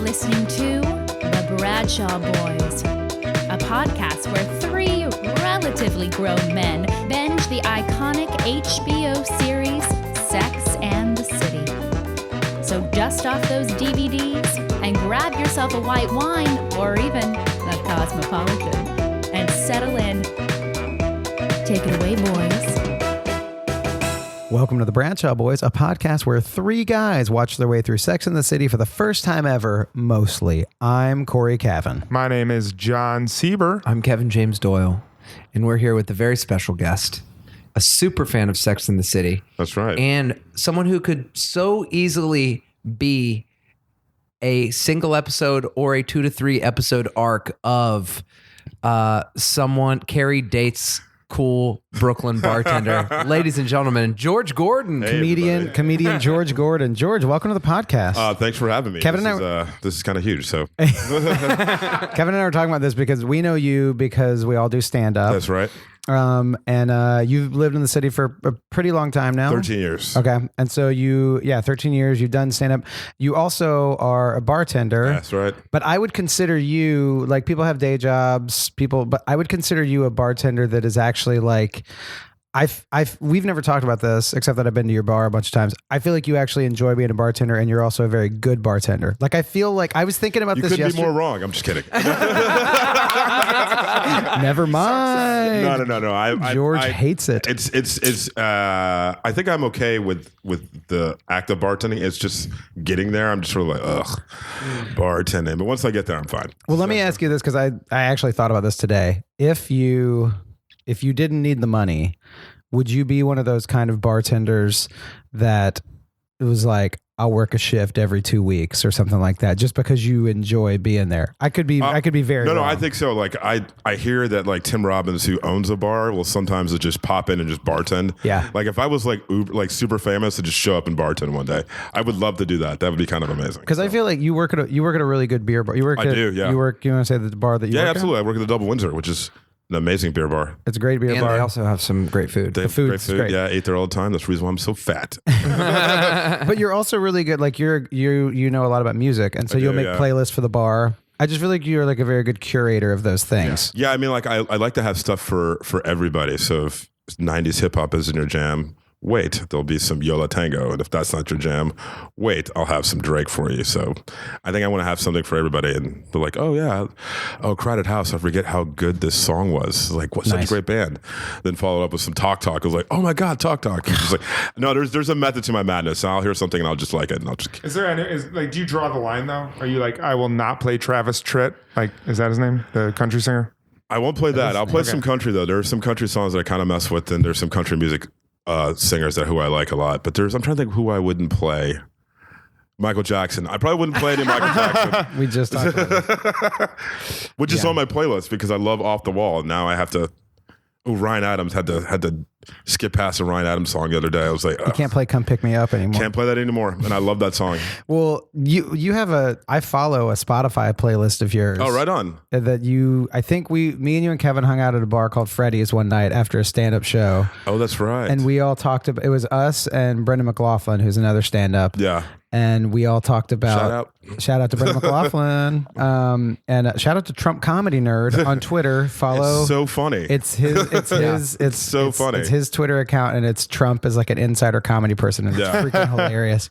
listening to The Bradshaw Boys, a podcast where three relatively grown men binge the iconic HBO series Sex and the City. So dust off those DVDs and grab yourself a white wine or even a Cosmopolitan and settle in. Take it away, boys. Welcome to the Bradshaw Boys, a podcast where three guys watch their way through Sex and the City for the first time ever, mostly. I'm Cory Cavin. My name is Jon Sieber. I'm Kevin James Doyle, and we're here with a very special guest, a super fan of Sex and the City. That's right. And someone who could so easily be a single episode or a 2 to 3 episode arc of someone Carrie dates cool Brooklyn bartender. Ladies and gentlemen, George Gordon. Hey, comedian George Gordon. George, welcome to the podcast. Thanks for having me. Kevin this is kind of huge. So Kevin and I were talking about this because we know you because we all do stand up. That's right. And you've lived in the city for a pretty long time now. 13 years. Okay. And so 13 years, you've done stand up. You also are a bartender. That's right. But I would consider you, like, people have day jobs, but I would consider you a bartender that is actually like, we've never talked about this except that I've been to your bar a bunch of times. I feel like you actually enjoy being a bartender and you're also a very good bartender. Like, I feel like I was thinking about this yesterday. You couldn't be more wrong. I'm just kidding. Never mind. No. George hates it. I think I'm okay with the act of bartending. It's just getting there. I'm just sort of like, bartending. But once I get there, I'm fine. Well, let me ask you this, because I actually thought about this today. If you didn't need the money, would you be one of those kind of bartenders that it was like, I'll work a shift every 2 weeks or something like that, just because you enjoy being there? I could be very No, wrong. I think so. Like I hear that like Tim Robbins, who owns a bar, will sometimes just pop in and just bartend. Yeah. Like if I was like super famous to just show up and bartend one day, I would love to do that. That would be kind of amazing. Because I feel like you work at a really good beer bar. You want to say the bar that you work at? Yeah, absolutely. I work at the Double Windsor, which is an amazing beer bar. It's a great beer bar. And they also have some great food. The food's great. Yeah, I ate there all the time. That's the reason why I'm so fat. But you're also really good. Like you know a lot about music, and so you'll make playlists for the bar. I just feel like you're like a very good curator of those things. Yeah, I mean, like I like to have stuff for everybody. So if 90s hip hop is in your jam, wait, there'll be some Yola Tango. And if that's not your jam, wait, I'll have some Drake for you. So I think I want to have something for everybody. And they're like, oh yeah, Crowded House. I forget how good this song was. Like, what, such a great band. Then followed up with some Talk Talk. I was like, oh my God, Talk Talk. It's just like, no, there's a method to my madness. I'll hear something and I'll just like it. And I'll just. Do you draw the line though? Are you like, I will not play Travis Tritt? Like, is that his name? The country singer? I won't play that. I'll play some country though. There are some country songs that I kind of mess with, and there's some country music singers who I like a lot, but I'm trying to think who I wouldn't play. Michael Jackson. I probably wouldn't play any Michael Jackson. We just talked about it. Which is on my playlist because I love Off the Wall. And now I have to. Ryan Adams had to skip past a Ryan Adams song the other day. I was like, you can't play "Come Pick Me Up" anymore. Can't play that anymore, and I love that song. Well, you have I follow a Spotify playlist of yours. Oh, right on. That I think me and you and Kevin hung out at a bar called Freddy's one night after a stand-up show. Oh, that's right. And we all talked about, it was us and Brendan McLaughlin, who's another stand-up. Yeah. And we all talked about shout out to Brendan McLaughlin, and shout out to Trump Comedy Nerd on Twitter. Follow. It's so funny. It's so funny. It's his Twitter account, and it's Trump as like an insider comedy person, and it's freaking hilarious.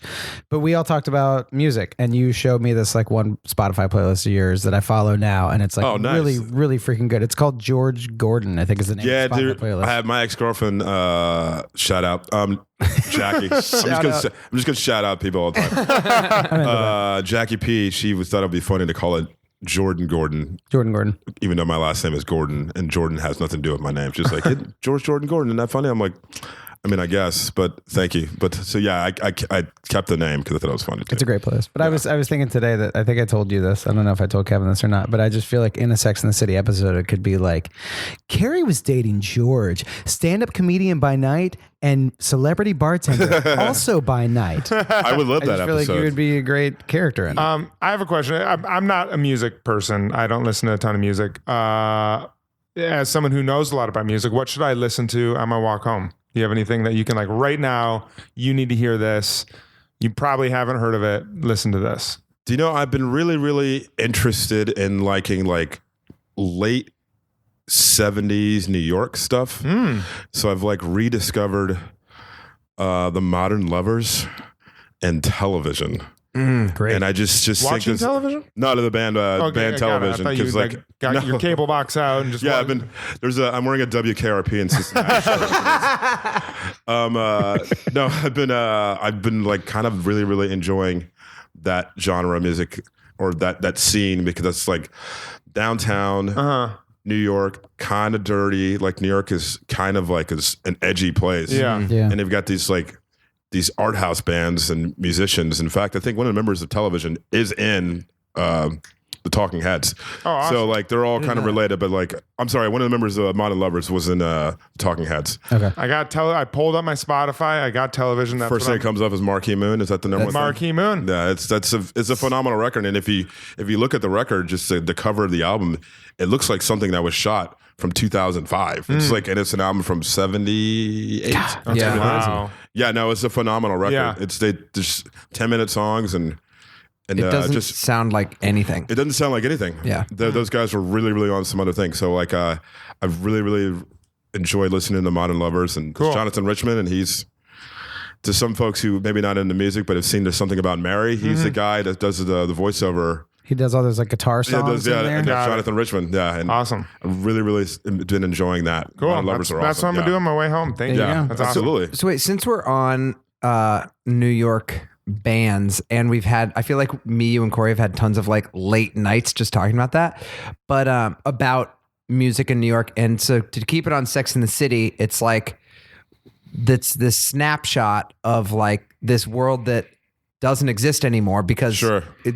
But we all talked about music, and you showed me this like one Spotify playlist of yours that I follow now, and it's like really, really freaking good. It's called George Gordon, I think is the name. Yeah, of the Spotify dude. playlist. I have my ex-girlfriend. Shout out. Jackie. I'm just gonna shout out people all the time. Jackie P. She thought it'd be funny to call it Jordan Gordon. Jordan Gordon. Even though my last name is Gordon, and Jordan has nothing to do with my name. She's like, hey, George Jordan Gordon. Isn't that funny? I'm like, I mean, I guess, but thank you. But so yeah, I kept the name because I thought it was funny too. It's a great place. But yeah. I was thinking today that I think I told you this. I don't know if I told Kevin this or not, but I just feel like in a Sex and the City episode, it could be like, Carrie was dating George, stand-up comedian by night and celebrity bartender also by night. I would love that episode. I feel like you would be a great character in it. I have a question. I'm not a music person. I don't listen to a ton of music. As someone who knows a lot about music, what should I listen to on my walk home? Do you have anything that you can like right now, you need to hear this. You probably haven't heard of it. Listen to this. Do you know, I've been really, really interested in liking like late 70s New York stuff. So I've like rediscovered the Modern Lovers and Television. Great. And I just think Watching this, television? not the band band Television, because like got your cable box out and just yeah, watching. I'm wearing a WKRP in Cincinnati. No, I've been like kind of really, really enjoying that genre of music or that scene, because it's like downtown New York, kind of dirty. Like New York is kind of like an edgy place. Yeah. And they've got these art house bands and musicians. In fact, I think one of the members of Television is in the Talking Heads. Oh, awesome. So like they're all kind of related, but like, I'm sorry, one of the members of Modern Lovers was in Talking Heads. Okay. I pulled up my Spotify. I got Television. That's First thing that comes up is Marquee Moon. Is that the number one? Marquee Moon. Yeah, it's a phenomenal record. And if you look at the record, just the cover of the album, it looks like something that was shot from 2005. It's like, and it's an album from 78. Yeah. Wow. Yeah, no, it's a phenomenal record. Yeah. There's 10-minute songs and It doesn't just sound like anything. it doesn't sound like anything. Yeah. Those guys were really, really on some other things. So like I've really, really enjoyed listening to Modern Lovers and Cool. Jonathan Richman, and he's, to some folks who maybe not into music but have seen There's Something About Mary, he's the guy that does the voiceover. He does all those like guitar songs in there. and Got it. Jonathan Richman. Yeah, and Awesome. I've really, really been enjoying that. Cool. Modern Lovers are That's awesome. what I'm going to do on my way home. Thank you. There you Yeah, go. That's awesome. absolutely. So wait, since we're on New York bands, and I feel like me, you, and Cory have had tons of like late nights just talking about that, but about music in New York. And so to keep it on Sex and the City, it's like that's this snapshot of like this world that doesn't exist anymore because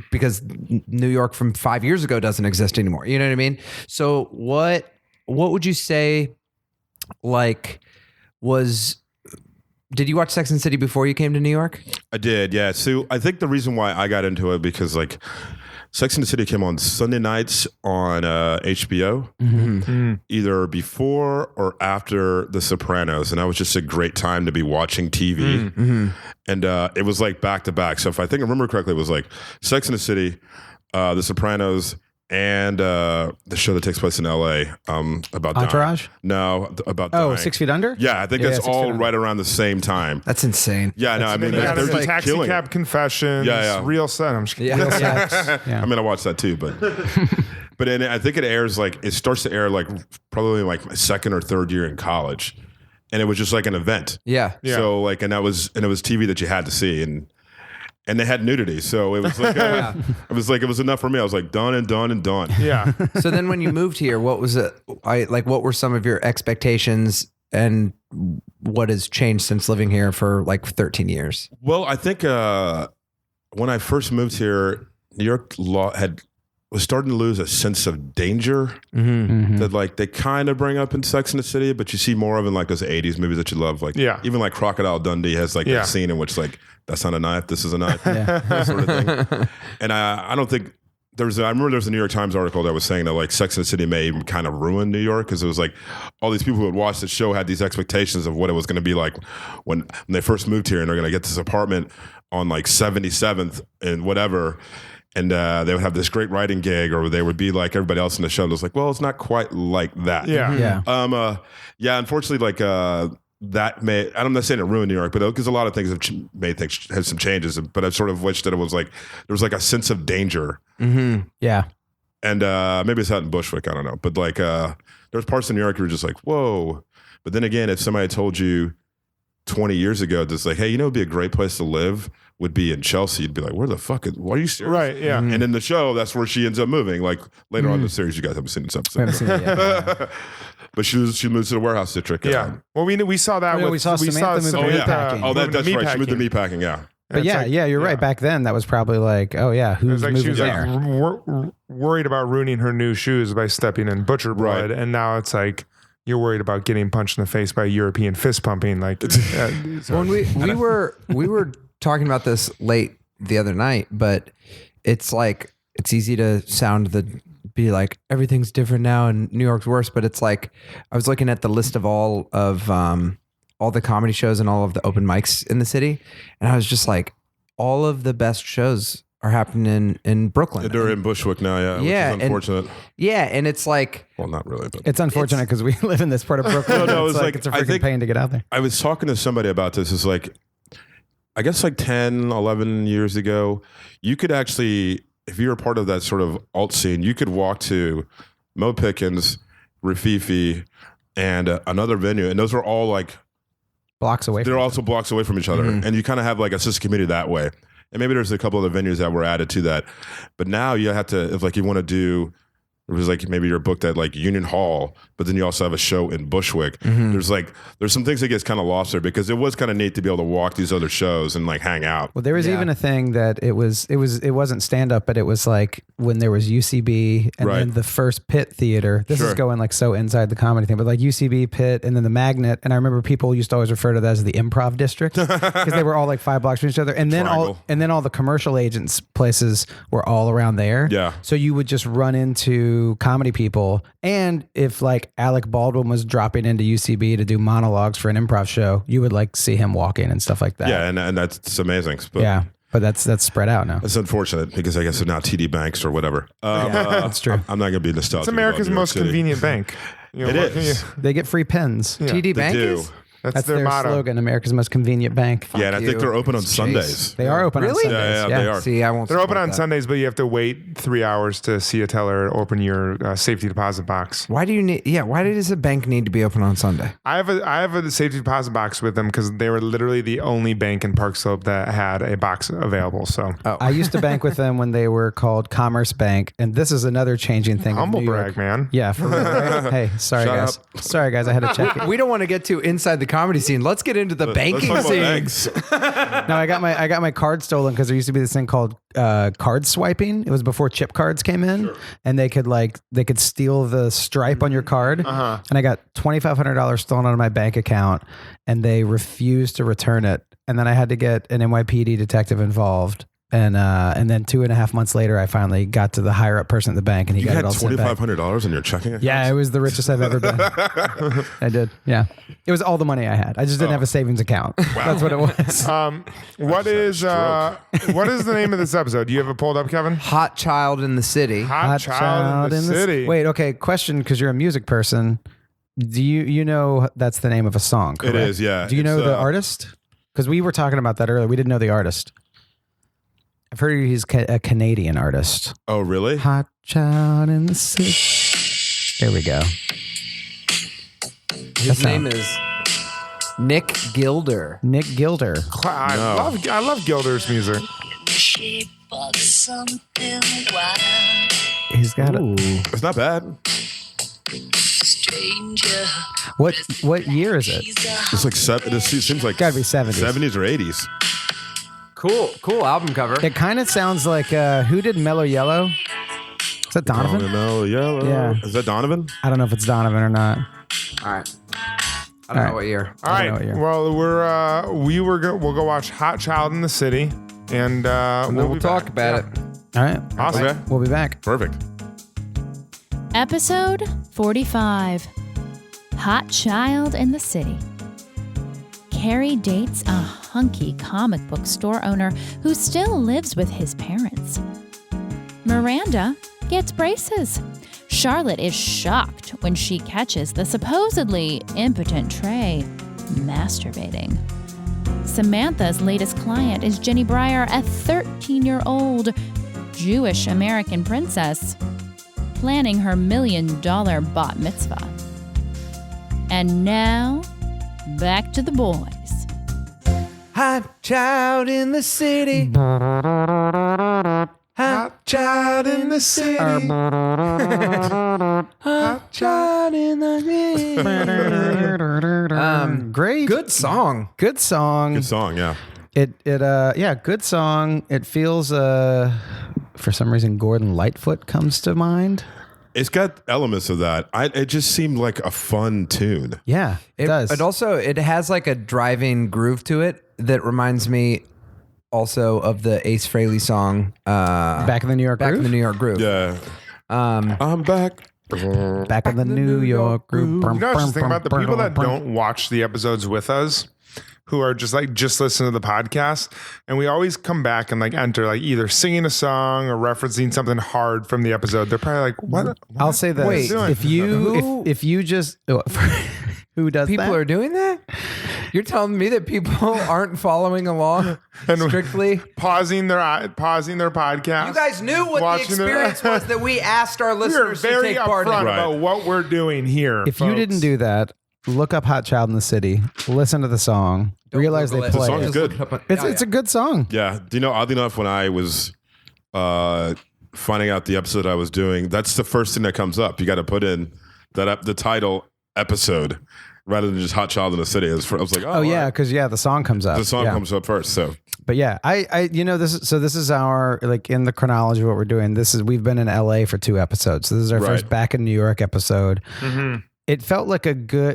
because New York from 5 years ago doesn't exist anymore. You know what I mean? So what would you say like did you watch Sex and the City before you came to New York? I did, yeah. So I think the reason why I got into it, because like Sex and the City came on Sunday nights on HBO, either before or after The Sopranos, and that was just a great time to be watching TV. And it was like back to back. So if I remember correctly, it was like Sex and the City, The Sopranos, and the show that takes place in LA about Entourage? dying. No, about dying. 6 Feet Under? Yeah, I think Yeah, that's 6 Feet all Under. right around the same time. That's insane. Yeah, no, I mean, Yeah, they're there's just Taxi killing Cab it. Confessions. Yeah. Real Set. I'm just kidding. Yeah. I mean, I watched that too, but then I think it starts to air like probably like my second or third year in college, and it was just like an event. Yeah. So like, and it was TV that you had to see, and they had nudity, so it was like it was enough for me. I was like done and done and done. Yeah. So then when you moved here, what was it? What were some of your expectations, and what has changed since living here for like 13 years? Well, I think when I first moved here, New York law was starting to lose a sense of danger that like they kind of bring up in Sex and the City, but you see more of in like those 80s movies that you love. Like even like Crocodile Dundee has like that scene in which like, that's not a knife, this is a knife, that sort of thing. And I don't think I remember there was a New York Times article that was saying that like Sex and the City may even kind of ruin New York, because it was like all these people who had watched the show had these expectations of what it was going to be like when they first moved here, and they're going to get this apartment on like 77th and whatever. And they would have this great writing gig, or they would be like everybody else in the show. And it was like, well, it's not quite like that. Yeah. Unfortunately, like I'm not saying it ruined New York, but because a lot of things have some changes. But I sort of wished that it was like there was like a sense of danger. Yeah. And maybe it's out in Bushwick, I don't know. But like there's parts of New York you were just like, whoa. But then again, if somebody told you 20 years ago, just like, hey, it'd be a great place to live, would be in Chelsea, you'd be like, where the fuck are you serious? Right. Yeah. And in the show, that's where she ends up moving. Like later on in the series, you guys haven't seen this episode. We haven't seen it yet. But she moves to the warehouse district. Yeah. Well, we saw that. Yeah, we saw Samantha move to meatpacking. Oh, that's moving to right. She moved to meatpacking. meatpacking, yeah. But It's like- you're right. Back then, that was probably like, oh yeah, It who's was like she moving was there? like worried about ruining her new shoes by stepping in butcher blood, Right. and now it's like you're worried about getting punched in the face by European fist pumping. Like, When we were talking about this late the other night, but it's like it's easy to be like everything's different now and New York's worse, but it's like I was looking at the list of all the comedy shows and all of the open mics in the city, and I was just like, all of the best shows are happening in Brooklyn. They're in Bushwick now, yeah. Yeah, which is unfortunate. And it's like, Well, not really, but It's unfortunate because we live in this part of Brooklyn. No, it's it's like like- it's a I freaking think- pain to get out there. I was talking to somebody about this. It's like, I guess like 10, 11 years ago, you could actually, if you were part of that sort of alt scene, you could walk to Mo Pickens, Rafifi, and another venue. And those are all like, Blocks away. they're from also blocks away from each other. And you kind of have like a sister community that way. And maybe there's a couple other venues that were added to that. But now you have to, if like you want to do, it was like maybe you're booked at like Union Hall, but then you also have a show in Bushwick. There's some things that gets kind of lost there because it was kind of neat to be able to walk these other shows and like hang out. Well, there was even a thing that it wasn't stand up, but it was like when there was UCB and then the first Pit Theater. This is going like so inside the comedy thing, but like UCB, Pit, and then the Magnet. And I remember people used to always refer to that as the Improv District because they were all like 5 blocks from each other. And then all the commercial agents places were all around there. Yeah. So you would just run into comedy people, and if like Alec Baldwin was dropping into UCB to do monologues for an improv show, you would like see him walk in and stuff like that. Yeah, and it's amazing. But but that's spread out now. it's unfortunate because I guess they're now TD Banks or whatever. That's true. I'm not going to be nostalgic. It's America's about New York most City. convenient bank. You know, It what can is. They get free pens. TD They Bank do. is? That's their their motto. slogan, America's most convenient bank. Yeah, and I think you. they're open on Jeez. Sundays. They are open on Really? Sundays. Yeah, they are. See, I won't. They're open support on that. Sundays, but you have to wait 3 hours to see a teller open your safety deposit box. Why do you need? Yeah, why does a bank need to be open on Sunday? I have a safety deposit box with them because they were literally the only bank in Park Slope that had a box available. So I used to bank with them when they were called Commerce Bank, and this is another changing thing. of humble New brag, York. No, Yeah, for real. Right? Hey, sorry Shut guys. up. Sorry guys, I had to check it. We don't want to get too inside the comedy scene. Let's get into the banking Let's talk scene. about banks. No, I got my card stolen because there used to be this thing called card swiping. It was before chip cards came in, and they could steal the stripe on your card. And I got $2,500 stolen out of my bank account, and they refused to return it. And then I had to get an NYPD detective involved. And then 2.5 months later, I finally got to the higher up person at the bank, and he You got had it all sent back. $2,500 in your checking account? Yeah, it was the richest I've ever been. I did. Yeah, it was all the money I had. I just didn't have a savings account. That's what it was. what is the name of this episode? Do you have it pulled up, Kevin? Hot child in the city. Hot Child in the City. Wait, okay. Question, because you're a music person. Do you know that's the name of a song? Correct? It is, yeah. Do you know It's, the artist? Because we were talking about that earlier. We didn't know the artist. I've heard he's a Canadian artist. Oh, really? Hot Child in the City. There we go. His name is Nick Gilder. Nick Gilder. I love Gilder's music. He's got a. It's not bad. What year is it? It's like it seems like Gotta be 70s. 70s or 80s. Cool album cover. It kind of sounds like who did Mellow Yellow? Is that Donovan? Oh, yellow. Yeah. Is that Donovan? I don't know if it's Donovan or not. All right. I don't know what year. All I don't know right. Well, we'll go watch Hot Child in the City, and We'll be talk back. about Yeah. it. All right. Awesome. Okay. We'll be back. Perfect. Episode 45 Hot Child in the City. Carrie dates a hunky comic book store owner who still lives with his parents. Miranda gets braces. Charlotte is shocked when she catches the supposedly impotent Trey masturbating. Samantha's latest client is Jenny Brier, a 13-year-old Jewish American princess planning her $1 million bat mitzvah. And now, back to the boys. Hot child in the city. Hot child in the city. Hot child in the city. Great. Good song. Good song. Good song, yeah. Good song. It feels for some reason Gordon Lightfoot comes to mind. It's got elements of that. It just seemed like a fun tune. Yeah, it does. It has like a driving groove to it that reminds me also of the Ace Frehley song Back in the New York Back Groove? in the New York Groove. Yeah. I'm back. Back in the New York Groove. You know, just think about the people that don't watch the episodes with us, who are just listen to the podcast, and we always come back and like enter like either singing a song or referencing something hard from the episode. They're probably like, what? I'll say this. Wait, if you just who does People that? are doing that? You're telling me that people aren't following along strictly? pausing their podcast. You guys knew what the watching experience was that we asked our We are listeners to very take part in. upfront Right. about what we're doing here. If you didn't do that, look up Hot Child in the City, listen to the song, realize they Google it. play The song it. is good. It's a good song. Yeah. Do you know, oddly enough, when I was finding out the episode I was doing, that's the first thing that comes up. You got to put in the title episode rather than just Hot Child in the City. I was like, Oh yeah, because the song comes up. the song Yeah. comes up first. So But yeah, this is our, like, in the chronology of what we're doing. We've been in LA for 2 episodes. So this is our first back in New York episode. Mm-hmm. It felt like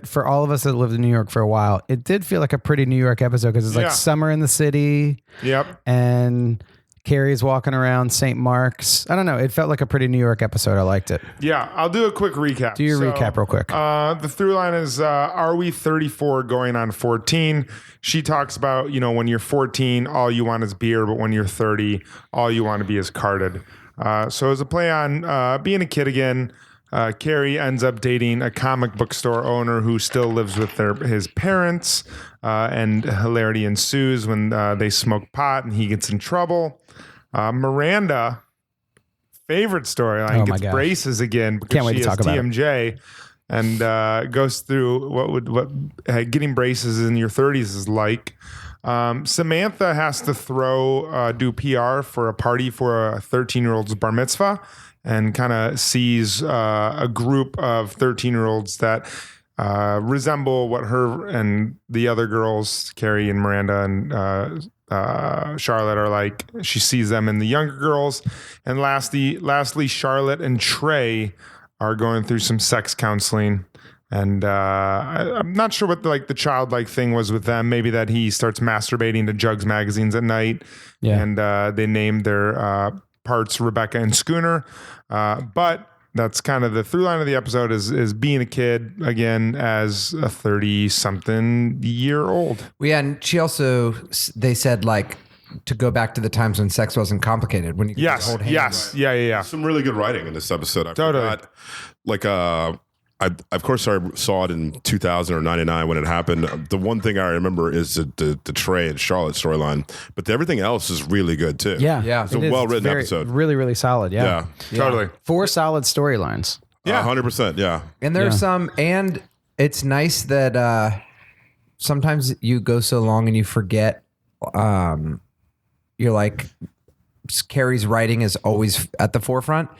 for all of us that lived in New York for a while, it did feel like a pretty New York episode because it's like summer in the city. Yep. And Carrie's walking around St. Mark's. I don't know. It felt like a pretty New York episode. I liked it. Yeah, I'll do a quick recap. Do your recap real quick. The through line is, are we 34 going on 14? She talks about, when you're 14, all you want is beer, but when you're 30, all you want to be is carded. So as a play on being a kid again, Carrie ends up dating a comic book store owner who still lives with his parents, and hilarity ensues when they smoke pot and he gets in trouble. Miranda, favorite storyline, gets gosh. braces again because Can't wait she to has talk about it. TMJ and goes through what getting braces in your 30s is like. Samantha has to do PR for a party for a 13-year-old's bar mitzvah, and kind of sees a group of 13-year-olds that resemble what her and the other girls, Carrie and Miranda and Charlotte, are like. She sees them in the younger girls. And lastly, Charlotte and Trey are going through some sex counseling. And I'm not sure what the childlike thing was with them. Maybe that he starts masturbating to Jugs magazines at night. Yeah. And they named their parts Rebecca and Schooner. But that's kind of the through line of the episode is being a kid again as a 30-something year old. Well, yeah, and she also, they said like to go back to the times when sex wasn't complicated. When you could just hold hands. Yes. Yeah. some really good writing in this episode. I Totally. forgot, I of course I saw it in 2000 or 99 when it happened. The one thing I remember is the Trey and Charlotte storyline, but everything else is really good too. Yeah. It's a it is. well-written Very- episode. Really, really solid. Yeah. Totally. 4 solid storylines. Yeah. 100%. Yeah. And there's some, and it's nice that sometimes you go so long and you forget. You're like, Carrie's writing is always at the forefront.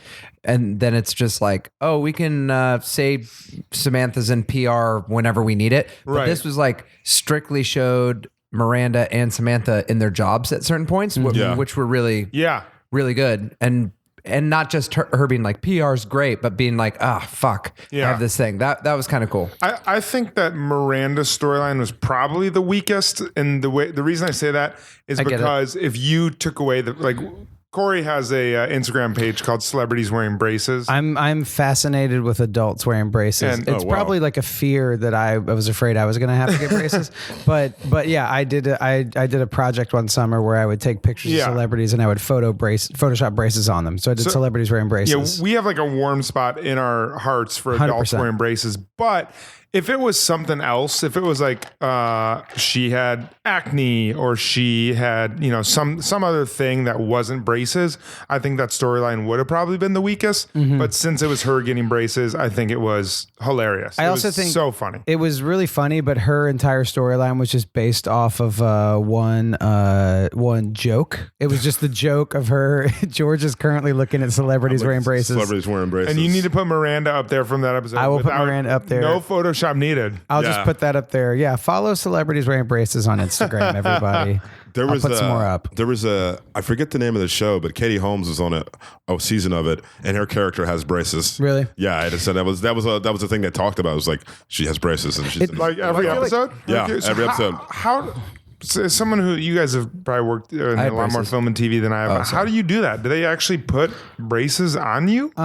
And then it's just like, oh, we can say Samantha's in PR whenever we need it. But Right. this was like strictly showed Miranda and Samantha in their jobs at certain points, Yeah. which were really, Yeah. really good. And not just her being like, PR's great, but being like, fuck, Yeah. I have this thing. That was kind of cool. I think that Miranda's storyline was probably the weakest, and the reason I say that is get it. because if you took away Cory has a Instagram page called Celebrities Wearing Braces. I'm fascinated with adults wearing braces. And- It's Oh, wow. probably like a fear that I was afraid I was going to have to get braces. But yeah, I did a project one summer where I would take pictures Yeah. of celebrities and I would Photoshop braces on them. So I did celebrities wearing braces. Yeah, we have like a warm spot in our hearts for adults 100%. wearing braces. But if it was something else, if it was like she had acne or she had some other thing that wasn't braces, I think that storyline would have probably been the weakest. But since it was her getting braces, I think it was hilarious. I It also was think so funny. It was really funny, but her entire storyline was just based off of one joke. It was just the joke of her. George is currently looking at celebrities wearing braces. Celebrities wearing braces. And you need to put Miranda up there from that episode. I will put without- Miranda up there. No Photoshop needed. I'll just Yeah. put that up there. Yeah, follow celebrities wearing braces on Instagram, everybody. There was I'll put some more up. There was I forget the name of the show, but Katie Holmes was on a season of it, and her character has braces. Really? Yeah, I just said that was a thing they talked about. It was like she has braces, and she's Like every episode? Yeah, Okay, so every how- episode. How, so as someone who you guys have probably worked in a had lot more braces. film and TV than I have. How do you do that? Do they actually put braces on you? Or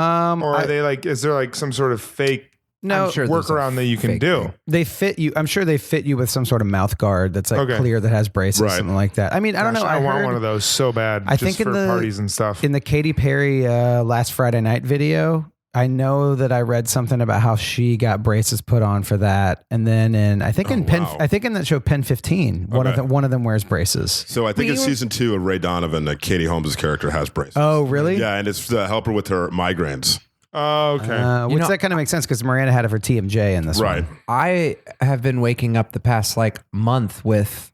are they like, is there like some sort of fake No, I'm sure there's a workaround that you can fake do. thing. they fit you. I'm sure they fit you with some sort of mouth guard that's like Okay. clear that has braces, Right. something like that. I mean, I don't know. I want heard one of those so bad. I just think in for the- parties and stuff. in the Katy Perry last Friday night video. I know that I read something about how she got braces put on for that, and then I think in wow. that show Pen 15, one of them wears braces. So I think in season 2 of Ray Donovan, Katie Holmes' character has braces. Oh, really? Yeah, and it's to help her with her migraines. Oh, okay. Which that kind of makes sense because Miranda had it for TMJ in this Right. one. I have been waking up the past like month with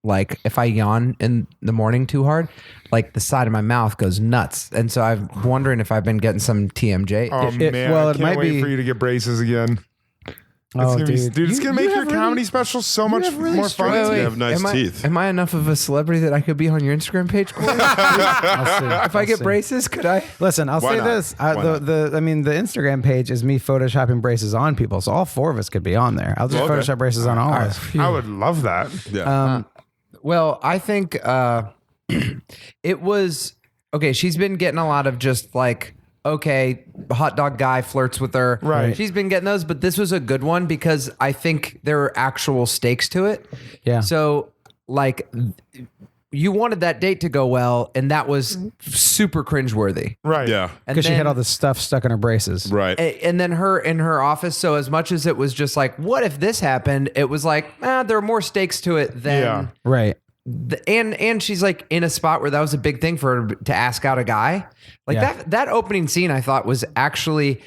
like if I yawn in the morning too hard, like the side of my mouth goes nuts. And so I'm wondering if I've been getting some TMJ. Oh it- man, well, I it can't might wait be- for you to get braces again. Oh, It's gonna dude. be, it's gonna make your comedy special so much more fun. You have nice am teeth. Am I enough of a celebrity that I could be on your Instagram page, Cory? If I get braces, could I? Listen, I'll Why say not? this: Why not? the Instagram page is me photoshopping braces on people, so all 4 of us could be on there. I'll just Okay. Photoshop braces on all of us. I would love that. Yeah. Well, I think it was okay. She's been getting a lot of just like, okay, hot dog guy flirts with her. Right. She's been getting those, but this was a good one because I think there are actual stakes to it. Yeah. So, like, you wanted that date to go well, and that was super cringeworthy. Right. yeah. And Because she had then- all this stuff stuck in her braces. Right. and then her in her office. So as much as it was just like, what if this happened? It was like, there are more stakes to it than. Yeah. Right. And she's like in a spot where that was a big thing for her to ask out a guy. Like Yeah. that opening scene I thought was actually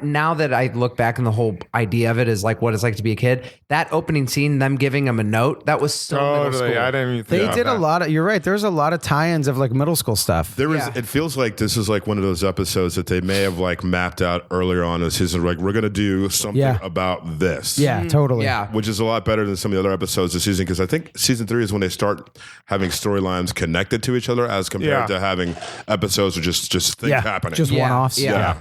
now that I look back and the whole idea of it is like what it's like to be a kid. That opening scene, them giving him a note, that was so middle Totally. school. I didn't even think They about did a that. lot of. You're right. There's a lot of tie-ins of like middle school stuff. There was. Yeah. It feels like this is like one of those episodes that they may have like mapped out earlier on in the season. Like we're gonna do something Yeah. about this. Yeah, totally. Yeah. Which is a lot better than some of the other episodes this season because I think season 3 is when they start having storylines connected to each other as compared Yeah. to having episodes of just things Yeah. happening. Just Yeah. one-offs. Yeah.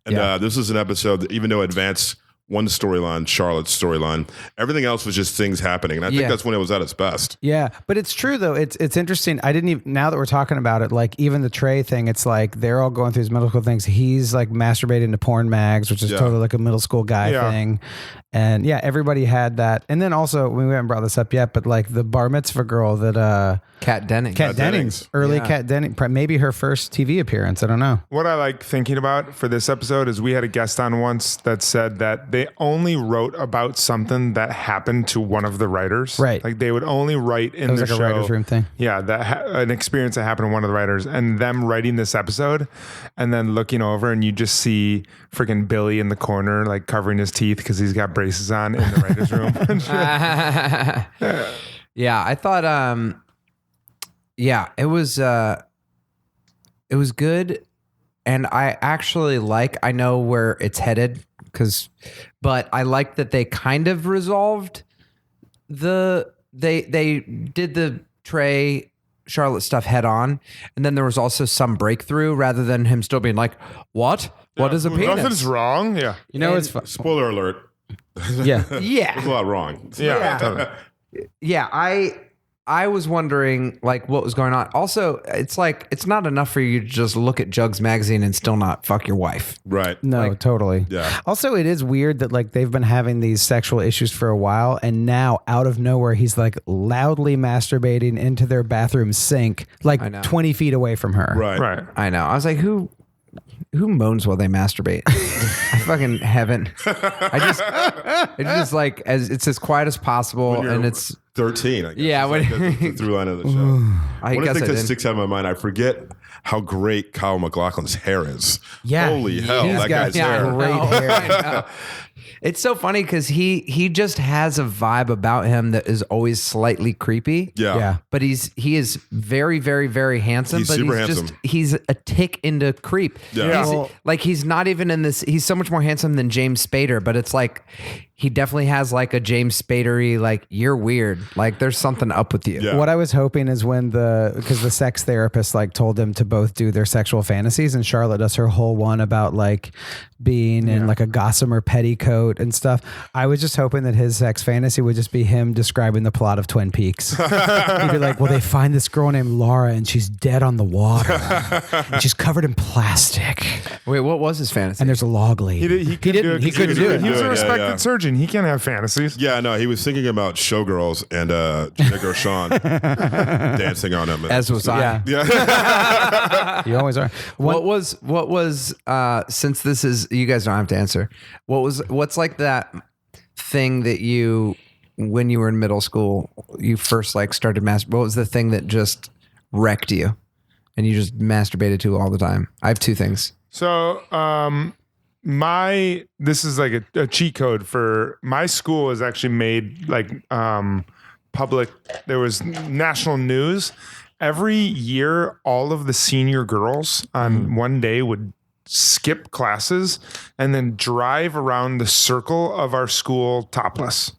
And Yeah. this is an episode that even though it advanced one storyline, Charlotte's storyline, everything else was just things happening. And I think Yeah. that's when it was at its best. Yeah, but it's true though. It's interesting. I didn't even now that we're talking about it, like even the Trey thing. It's like they're all going through these middle school things. He's like masturbating to porn mags, which is Yeah. totally like a middle school guy Yeah. thing. And yeah, everybody had that. And then also we haven't brought this up yet, but like the bar mitzvah girl that Kat Dennings. Kat Dennings. Dennings, early Yeah. Kat Dennings, maybe her first TV appearance. I don't know. What I like thinking about for this episode is we had a guest on once that said that they only wrote about something that happened to one of the writers. Right. Like they would only write in It was the like show. a writer's room thing. Yeah, an experience that happened to one of the writers, and them writing this episode, and then looking over, and you just see freaking Billy in the corner, like covering his teeth because he's got braces on in the writers' room. And shit. Yeah, I thought it was good, and I actually I know where it's headed but I like that they kind of resolved they did the Trey Charlotte stuff head on, and then there was also some breakthrough rather than him still being like, what is a penis? Nothing's wrong. Yeah. You know, And- it's fun. Spoiler alert. Yeah. There's a Yeah. lot wrong. Yeah. Totally. Yeah, I was wondering like what was going on. Also, it's like it's not enough for you to just look at Jugs magazine and still not fuck your wife. Right. No, totally. Yeah. Also, it is weird that like they've been having these sexual issues for a while, and now out of nowhere, he's like loudly masturbating into their bathroom sink, like I know. 20 feet away from her. Right. Right. I know. I was like, who moans while they masturbate? I fucking haven't. It's just like it's as quiet as possible, You're and it's 13. I guess. Yeah, It's when- like the through line of the show. I One of guess the things I that didn't. sticks out of my mind, I forget how great Kyle MacLachlan's hair is. Yeah. Holy hell, He's that got guy's yeah, hair. great hair. I know. It's so funny because he just has a vibe about him that is always slightly creepy. Yeah. Yeah. But he is very, very, very handsome. He's but super he's handsome. he's a tick into creep. Yeah. He's, Well- like he's not even in this. He's so much more handsome than James Spader, but it's like he definitely has like a James Spadery, like you're weird. Like there's something up with you. Yeah. What I was hoping is because the sex therapist like told them to both do their sexual fantasies, and Charlotte does her whole one about like being in like a gossamer petticoat coat and stuff. I was just hoping that his sex fantasy would just be him describing the plot of Twin Peaks. He'd be like, well, they find this girl named Laura and she's dead on the water. And she's covered in plastic. Wait, what was his fantasy? And there's a log lady. He couldn't do it. He was a respected surgeon. He can't have fantasies. Yeah, no, he was thinking about showgirls and Gina Gershon dancing on him. As was I. Yeah. You always are. What was since this is, you guys don't have to answer. What's like that thing that you, when you were in middle school, you first like started what was the thing that just wrecked you and you just masturbated to all the time? I have two things. So, this is like a cheat code for my school is actually made like, public. There was national news every year. All of the senior girls on one day would skip classes and then drive around the circle of our school topless.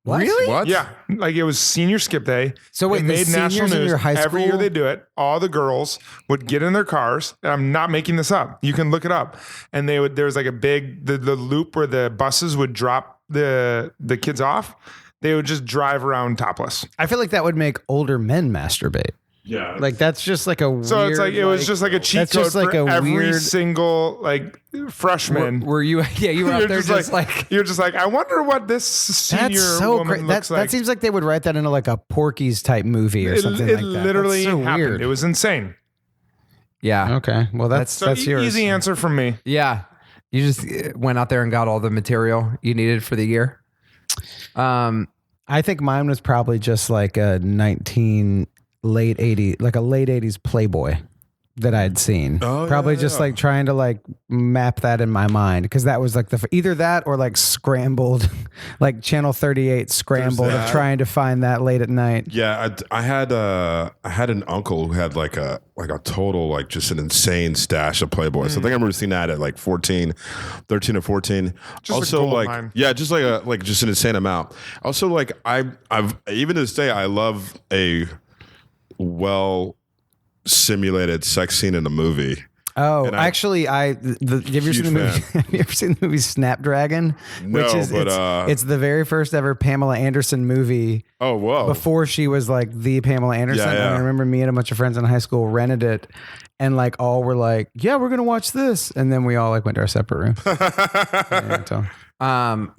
What? Really? What? Yeah, like it was senior skip day. So wait, It the made national seniors in news your high every year. school- They do it. All the girls would get in their cars. And I'm not making this up. You can look it up. And there was like a big the loop where the buses would drop the kids off. They would just drive around topless. I feel like that would make older men masturbate. Yeah. Like that's just like a So weird, it's like it was just like a cheat that's code just like for a every weird- single like freshman. Were you? Yeah, you were You're out there just like you're just like, I wonder what this senior That's so woman great. looks That like. seems like they would write that into like a Porky's type movie or something it like that. literally That's so happened. weird. It was insane. yeah, Okay, well that's So yours. easy answer from me. yeah. You just went out there and got all the material you needed for the year. I think mine was probably just like a late 80s Playboy that I'd seen. Oh, Probably yeah, just yeah. like trying to like map that in my mind because that was like either that or like scrambled, like Channel 38 scrambled of that. trying to find that late at night. Yeah, I had an uncle who had like a total like just an insane stash of Playboys. So I think I remember seeing that at like 13 or 14. Just a also gold like mine. yeah, just like just an insane amount. Also like I've even to this day I love a well simulated sex scene in a movie. Oh, And I- actually, have you ever seen the Huge movie? fan. Have you ever seen the movie Snapdragon? No, but, it's the very first ever Pamela Anderson movie Oh whoa. before she was like the Pamela Anderson. Yeah, yeah. And I remember me and a bunch of friends in high school rented it, and like all were like, "Yeah, we're gonna watch this," and then we all like went to our separate room. Yeah, so-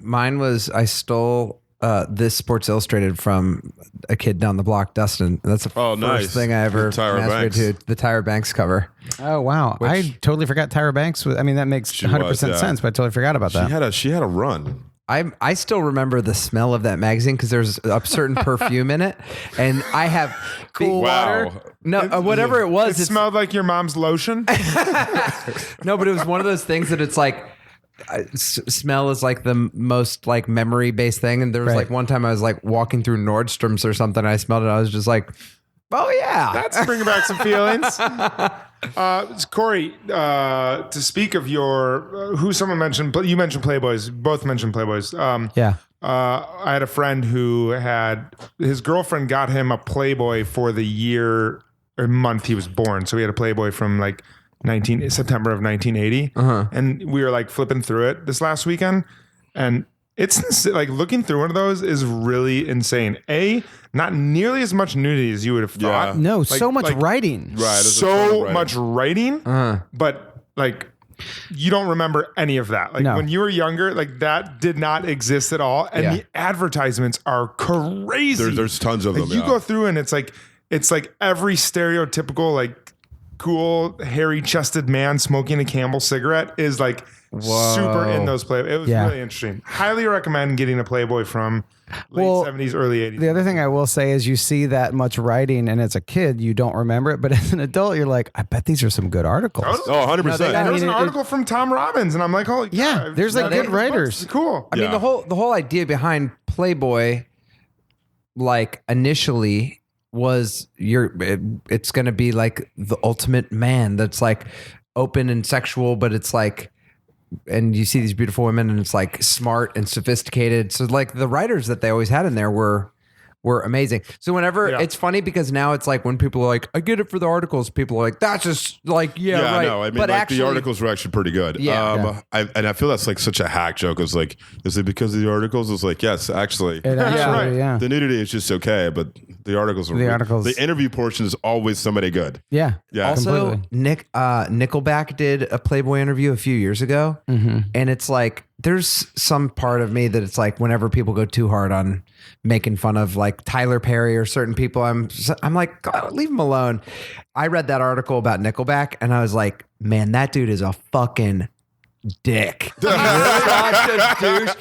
Mine was I stole this Sports Illustrated from a kid down the block, Dustin. That's the Oh, first nice. thing I ever Tyra masturbated Banks. to. The Tyra Banks cover. Oh wow, I totally forgot Tyra Banks. I mean, that makes 100% was, yeah. sense, but I totally forgot about that. She had a run. I still remember the smell of that magazine because there's a certain perfume in it, and I have cool Wow. water. No, whatever it was, It it's smelled like your mom's lotion. no, but it was one of those things that it's like. Smell is like the most like memory based thing, and there was Right. like one time I was like walking through Nordstrom's or something. I smelled it. I was just like, "Oh yeah, That's bringing back some feelings. Cory, to speak of your, who someone mentioned, you mentioned Playboys, both mentioned Playboys. Yeah. I had a friend who had, his girlfriend got him a Playboy for the year or month he was born. So he had a Playboy from like September of 1980. And we were like flipping through it this last weekend. And it's like looking through one of those is really insane. Not nearly as much nudity as you would have thought. Yeah. No, Like- so much like- writing. Right. there's a ton So of writing. much writing, but like you don't remember any of that. Like No. when you were younger, like that did not exist at all. And Yeah. the advertisements are crazy. There's tons of them. Like, you yeah. go through and it's like every stereotypical like cool hairy chested man smoking a Camel cigarette is like super in those Playboy. It was Yeah. really interesting. Highly recommend getting a Playboy from late Well, 70s, early 80s. The other thing I will say is you see that much writing, and as a kid, you don't remember it. But as an adult, you're like, I bet these are some good articles. Oh, 100%. There was I an mean, article from Tom Robbins, and I'm like, holy Yeah, God, there's, like, I've good read his books. writers. It's cool. I mean, Yeah. the whole idea behind Playboy, like initially, was it's going to be like the ultimate man that's like open and sexual, but it's like, and you see these beautiful women, and it's like smart and sophisticated. So like the writers that they always had in there were were amazing. So whenever Yeah. it's funny because now it's like when people are like, I get it for the articles, people are like, that's just like, right. I mean, but like actually, the articles were actually pretty good. Yeah. I feel that's like such a hack joke. It's like, is it because of the articles? It's like, yes, actually. It actually, right. yeah. The nudity is just okay, but the articles are the interview portion is always somebody good. Yeah. Yeah. Also, completely. Nickelback did a Playboy interview a few years ago, and it's like there's some part of me that it's like whenever people go too hard on making fun of like Tyler Perry or certain people, I'm like, God, leave them alone. I read that article about Nickelback, and I was like, man, that dude is a fucking dick. He's such a douche.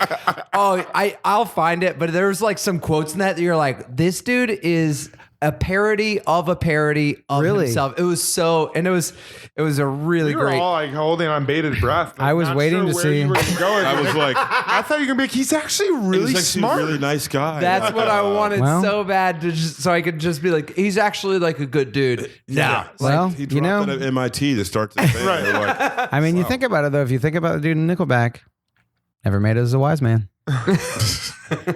Oh, I'll find it, but there's like some quotes in that you're like, this dude is a parody of himself. It was so, and it was a really We were great. all like holding on bated breath. I was not waiting to where see- you were going. I was like, I thought you were gonna be like, he's actually really he's actually smart. a really nice guy. That's what I wanted Well. so bad to just so I could just be like, he's actually like a good dude. Yeah. Well, He you dropped know, out of MIT to start the thing. Right. You're like, I mean, you think about it though. If you think about the dude in Nickelback, never made it as a wise man.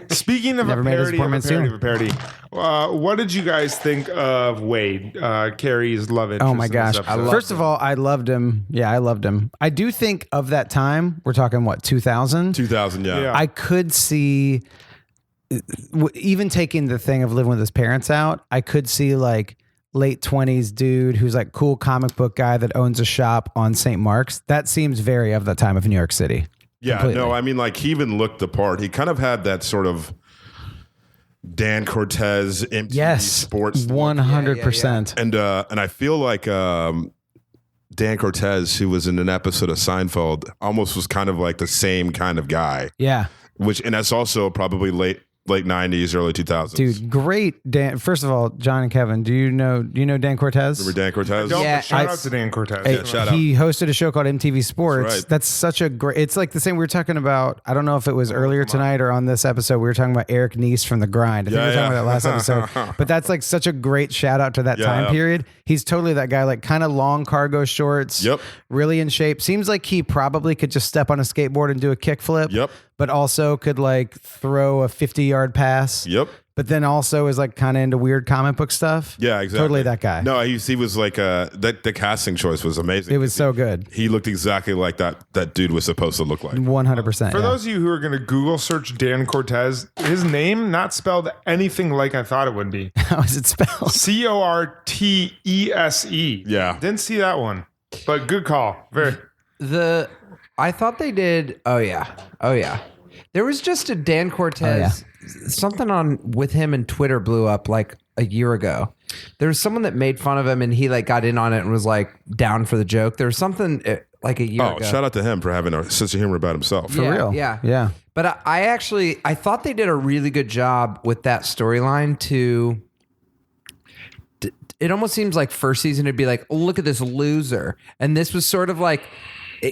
Speaking of Never a made his parody of a performance parody here. of a parody, what did you guys think of Wade, Carrie's love interest? Oh my in gosh. this episode? First of all, I loved him. Yeah, I loved him. I do think of that time, we're talking what, 2000? 2000, yeah. Yeah. I could see, even taking the thing of living with his parents out, I could see like late 20s dude who's like cool comic book guy that owns a shop on St. Mark's. That seems very of the time of New York City. Yeah, Completely. no, I mean, like he even looked the part. He kind of had that sort of Dan Cortez MTV Yes, sports look. 100%. And I feel like Dan Cortez, who was in an episode of Seinfeld, almost was kind of like the same kind of guy. Yeah. And that's also probably late 90s, early 2000s. Dude, great Dan. First of all, John and Kevin, do you know Dan Cortez? Remember Dan Cortez? Don't, Yeah, but shout I- out to Dan Cortez. Hey, shout out. he hosted a show called MTV Sports. That's right. That's such a great. It's like the same we were talking about. I don't know if it was earlier tonight or on this episode. We were talking about Eric Neese from The Grind. I think we were talking about that last episode. But that's like such a great shout out to that time period. He's totally that guy. Like kind of long cargo shorts. Yep. Really in shape. Seems like he probably could just step on a skateboard and do a kickflip. Yep. But also could like throw a 50-yard pass. Yep. But then also is like kind of into weird comic book stuff. Yeah, exactly. Totally that guy. No, he was like the casting choice was amazing. It was so good. He looked exactly like that dude was supposed to look like. 100%. For those of you who are going to Google search Dan Cortez, his name not spelled anything like I thought it would be. How is it spelled? Cortese. Yeah. Didn't see that one, but good call. Very. I thought they did. Oh yeah. There was just a Dan Cortez. Something on with him and Twitter blew up like a year ago. There was someone that made fun of him and he like got in on it and was like down for the joke. There was something like a year Oh, ago. shout out to him for having a sense of humor about himself. For real. Yeah. Yeah. But I thought they did a really good job with that storyline to. It almost seems like first season it'd be like, oh, look at this loser. And this was sort of like,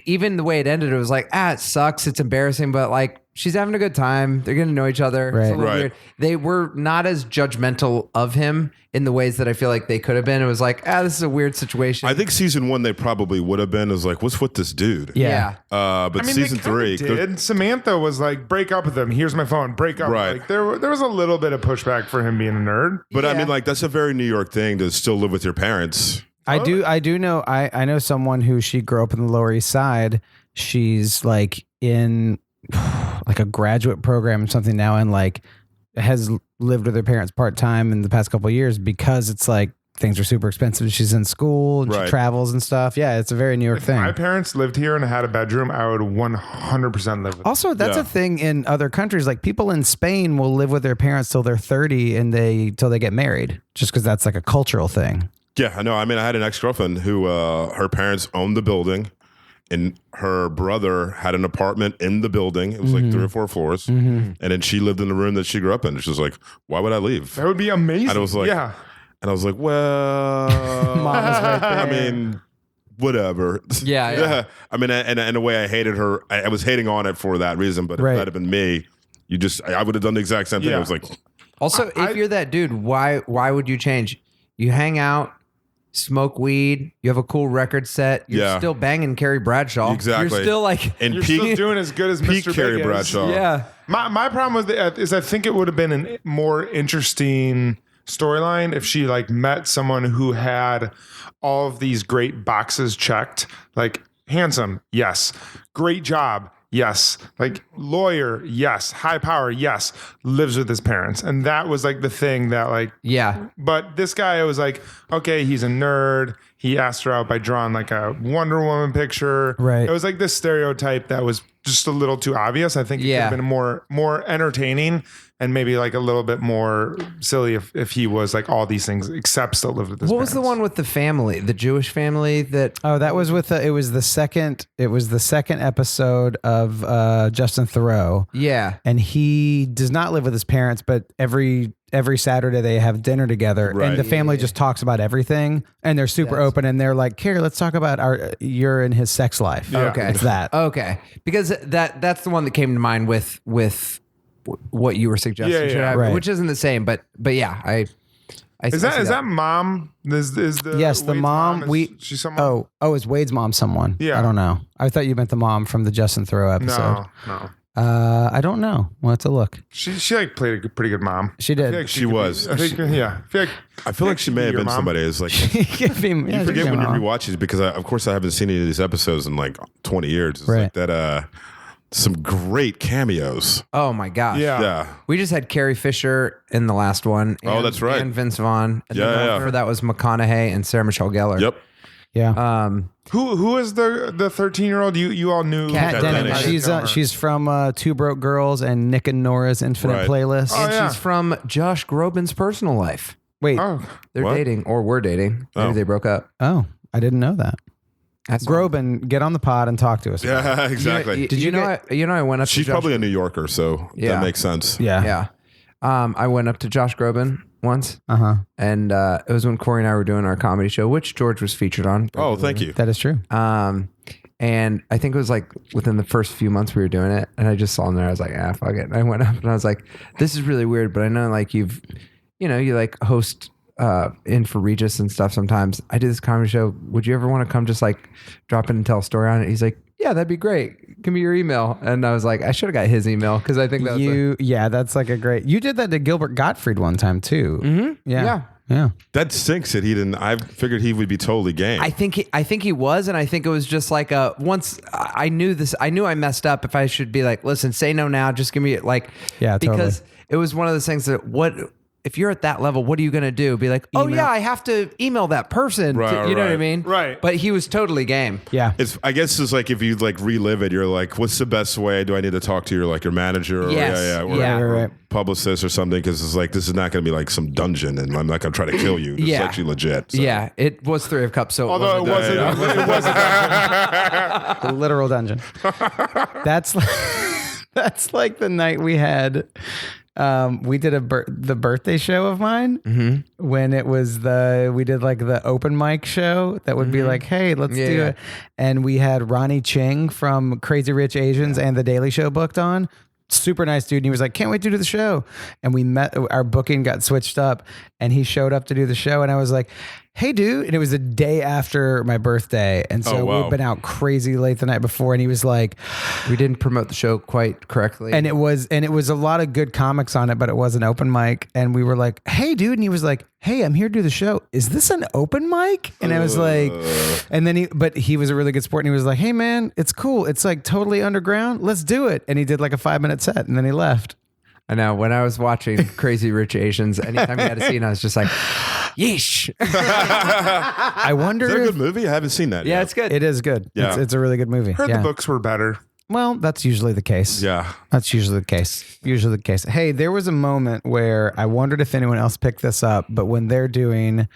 even the way it ended, it was like, it sucks. It's embarrassing, but like, she's having a good time. They're going to know each other. It's a Right. little Right. weird. They were not as judgmental of him in the ways that I feel like they could have been. It was like, this is a weird situation. I think season 1 they probably would have been is like, what's with this dude? Yeah. But I mean, season they kinda 3, did. Samantha was like, break up with him. Here's my phone. Break up. Right. Like there was a little bit of pushback for him being a nerd. but I Yeah. mean, like that's a very New York thing to still live with your parents. I do know. I know someone who she grew up in the Lower East Side. She's like in like a graduate program or something now, and like has lived with her parents part time in the past couple of years because it's like things are super expensive. She's in school and Right. she travels and stuff. Yeah, it's a very New York thing. My parents lived here and had a bedroom. I would 100% live with them. Also, that's Yeah. a thing in other countries. Like people in Spain will live with their parents till they're 30 and till they get married, just because that's like a cultural thing. Yeah, I know. I mean, I had an ex-girlfriend who her parents owned the building and her brother had an apartment in the building. It was like 3 or 4 floors. And then she lived in the room that she grew up in. She was like, why would I leave? That would be amazing. And I was like, yeah. And I was like, well, Mom's right there. I mean, whatever. Yeah. I mean, and in a way, I hated her. I was hating on it for that reason. But if Right. that had been me, I would have done the exact same thing. Yeah. I was like, Also, if you're that dude, why would you change? You hang out, smoke weed, you have a cool record set, you're still banging Carrie Bradshaw. Exactly. You're still like and You're peak, still doing as good as peak Mr. Carrie Big is. Bradshaw. Yeah. My problem with it is I think it would have been a more interesting storyline if she like met someone who had all of these great boxes checked, like handsome, yes, great job, yes, like lawyer, yes, high power, yes, lives with his parents. And that was like the thing that like, Yeah. but this guy was like, okay, he's a nerd. He asked her out by drawing like a Wonder Woman picture. Right. It was like this stereotype that was just a little too obvious. I think it could have been more entertaining and maybe like a little bit more silly if he was like all these things except still lived with his What parents. was the one with the family, the Jewish family that? Oh, that was with it was the second episode of Justin Theroux. Yeah. And he does not live with his parents, but every Saturday they have dinner together, Right. and the family just talks about everything, and they're super open, and they're like, "Carrie, let's talk about your and his sex life." Yeah. Okay. It's that. Okay. Because that's the one that came to mind with what you were suggesting, Yeah, should yeah. happen, Right. which isn't the same, but yeah, I Is see that mom? Is the Yes, the Wade's mom. is she someone? Is Wade's mom someone? Yeah. I don't know. I thought you meant the mom from the Justin Theroux episode. no. I don't know. We'll have to look. She like played a pretty good mom. She I feel did. like She could be- was. I think yeah. I feel like she may have your been mom. somebody who's like. Give him- yeah, You forget give when him you a- rewatch these because of course I haven't seen any of these episodes in like 20 years. It's Right. like that. Some great cameos. Oh my gosh. Yeah. Yeah. We just had Carrie Fisher in the last one. Oh, that's right. And Vince Vaughn. And Yeah, then yeah. before that was McConaughey and Sarah Michelle Gellar. Yep. Yeah. Who is the 13-year-old? You all knew Kat Kat Dennings. Dennings. She's from Two Broke Girls and Nick and Nora's Infinite Right. Playlist. Oh, And yeah. she's from Josh Groban's personal life. Wait. Oh, They're What? dating or were dating. Maybe Oh. they broke up. Oh, I didn't know that. That's Groban, get on the pod and talk to us. Yeah, exactly. Did you know? I went up. She's to Josh, probably a New Yorker, so Yeah. that makes sense. Yeah. Yeah. I went up to Josh Groban once, Uh-huh. and it was when Cory and I were doing our comedy show, which George was featured on. Oh, thank you. That is true. And I think it was like within the first few months we were doing it, and I just saw him there. I was like, fuck it. And I went up and I was like, this is really weird, but I know like you like host in for Regis and stuff sometimes. I did this comedy show. Would you ever want to come just like drop in and tell a story on it? He's like, yeah, that'd be great. Give me your email. And I was like, I should have got his email because I think that was That's like a great. You did that to Gilbert Gottfried one time too. Mm-hmm. Yeah. Yeah. That sinks that he didn't. I figured he would be totally game. I think he was, and I think it was just like once I knew this, I knew I messed up. If I should be like, listen, say no now, just give me like, Yeah, because totally. it was one of those things that if you're at that level, what are you going to do? Be like, oh Email. yeah, I have to email that person. Right, you know what I right. mean? Right. But he was totally game. Yeah. I guess it's like if you like relive it, you're like, what's the best way? Do I need to talk to your manager or Yes. or, Yeah. or Right. publicist or something? Because it's like this is not going to be like some dungeon, and I'm not going to try to kill you. This is Yeah. actually legit. So. Yeah, it was Three of Cups. So although it wasn't. It wasn't. The literal dungeon. That's like the night we had. We did the birthday show of mine when it was we did like the open mic show that would be like, hey, let's do yeah. it. And we had Ronnie Ching from Crazy Rich Asians and The Daily Show booked on. Super nice dude. And he was like, can't wait to do the show. And we met, our booking got switched up and he showed up to do the show. And I was like, hey dude. And it was the day after my birthday. And so Oh, wow. we'd been out crazy late the night before. And he was like, we didn't promote the show quite correctly. and it was a lot of good comics on it, but it was an open mic. And we were like, hey dude. And he was like, hey, I'm here to do the show. Is this an open mic? And I was like, and then he was a really good sport. And he was like, hey man, it's cool. It's like totally underground. Let's do it. And he did like a 5-minute set and then he left. I know when I was watching Crazy Rich Asians, anytime you had a scene, I was just like, yeesh. I wonder Is that a if good movie? I haven't seen that. Yeah, yet. it's good. it is good. Yeah. It's a really good movie. Heard Yeah. the books were better. Well, that's usually the case. Yeah. That's usually the case. Usually the case. Hey, there was a moment where I wondered if anyone else picked this up, but when the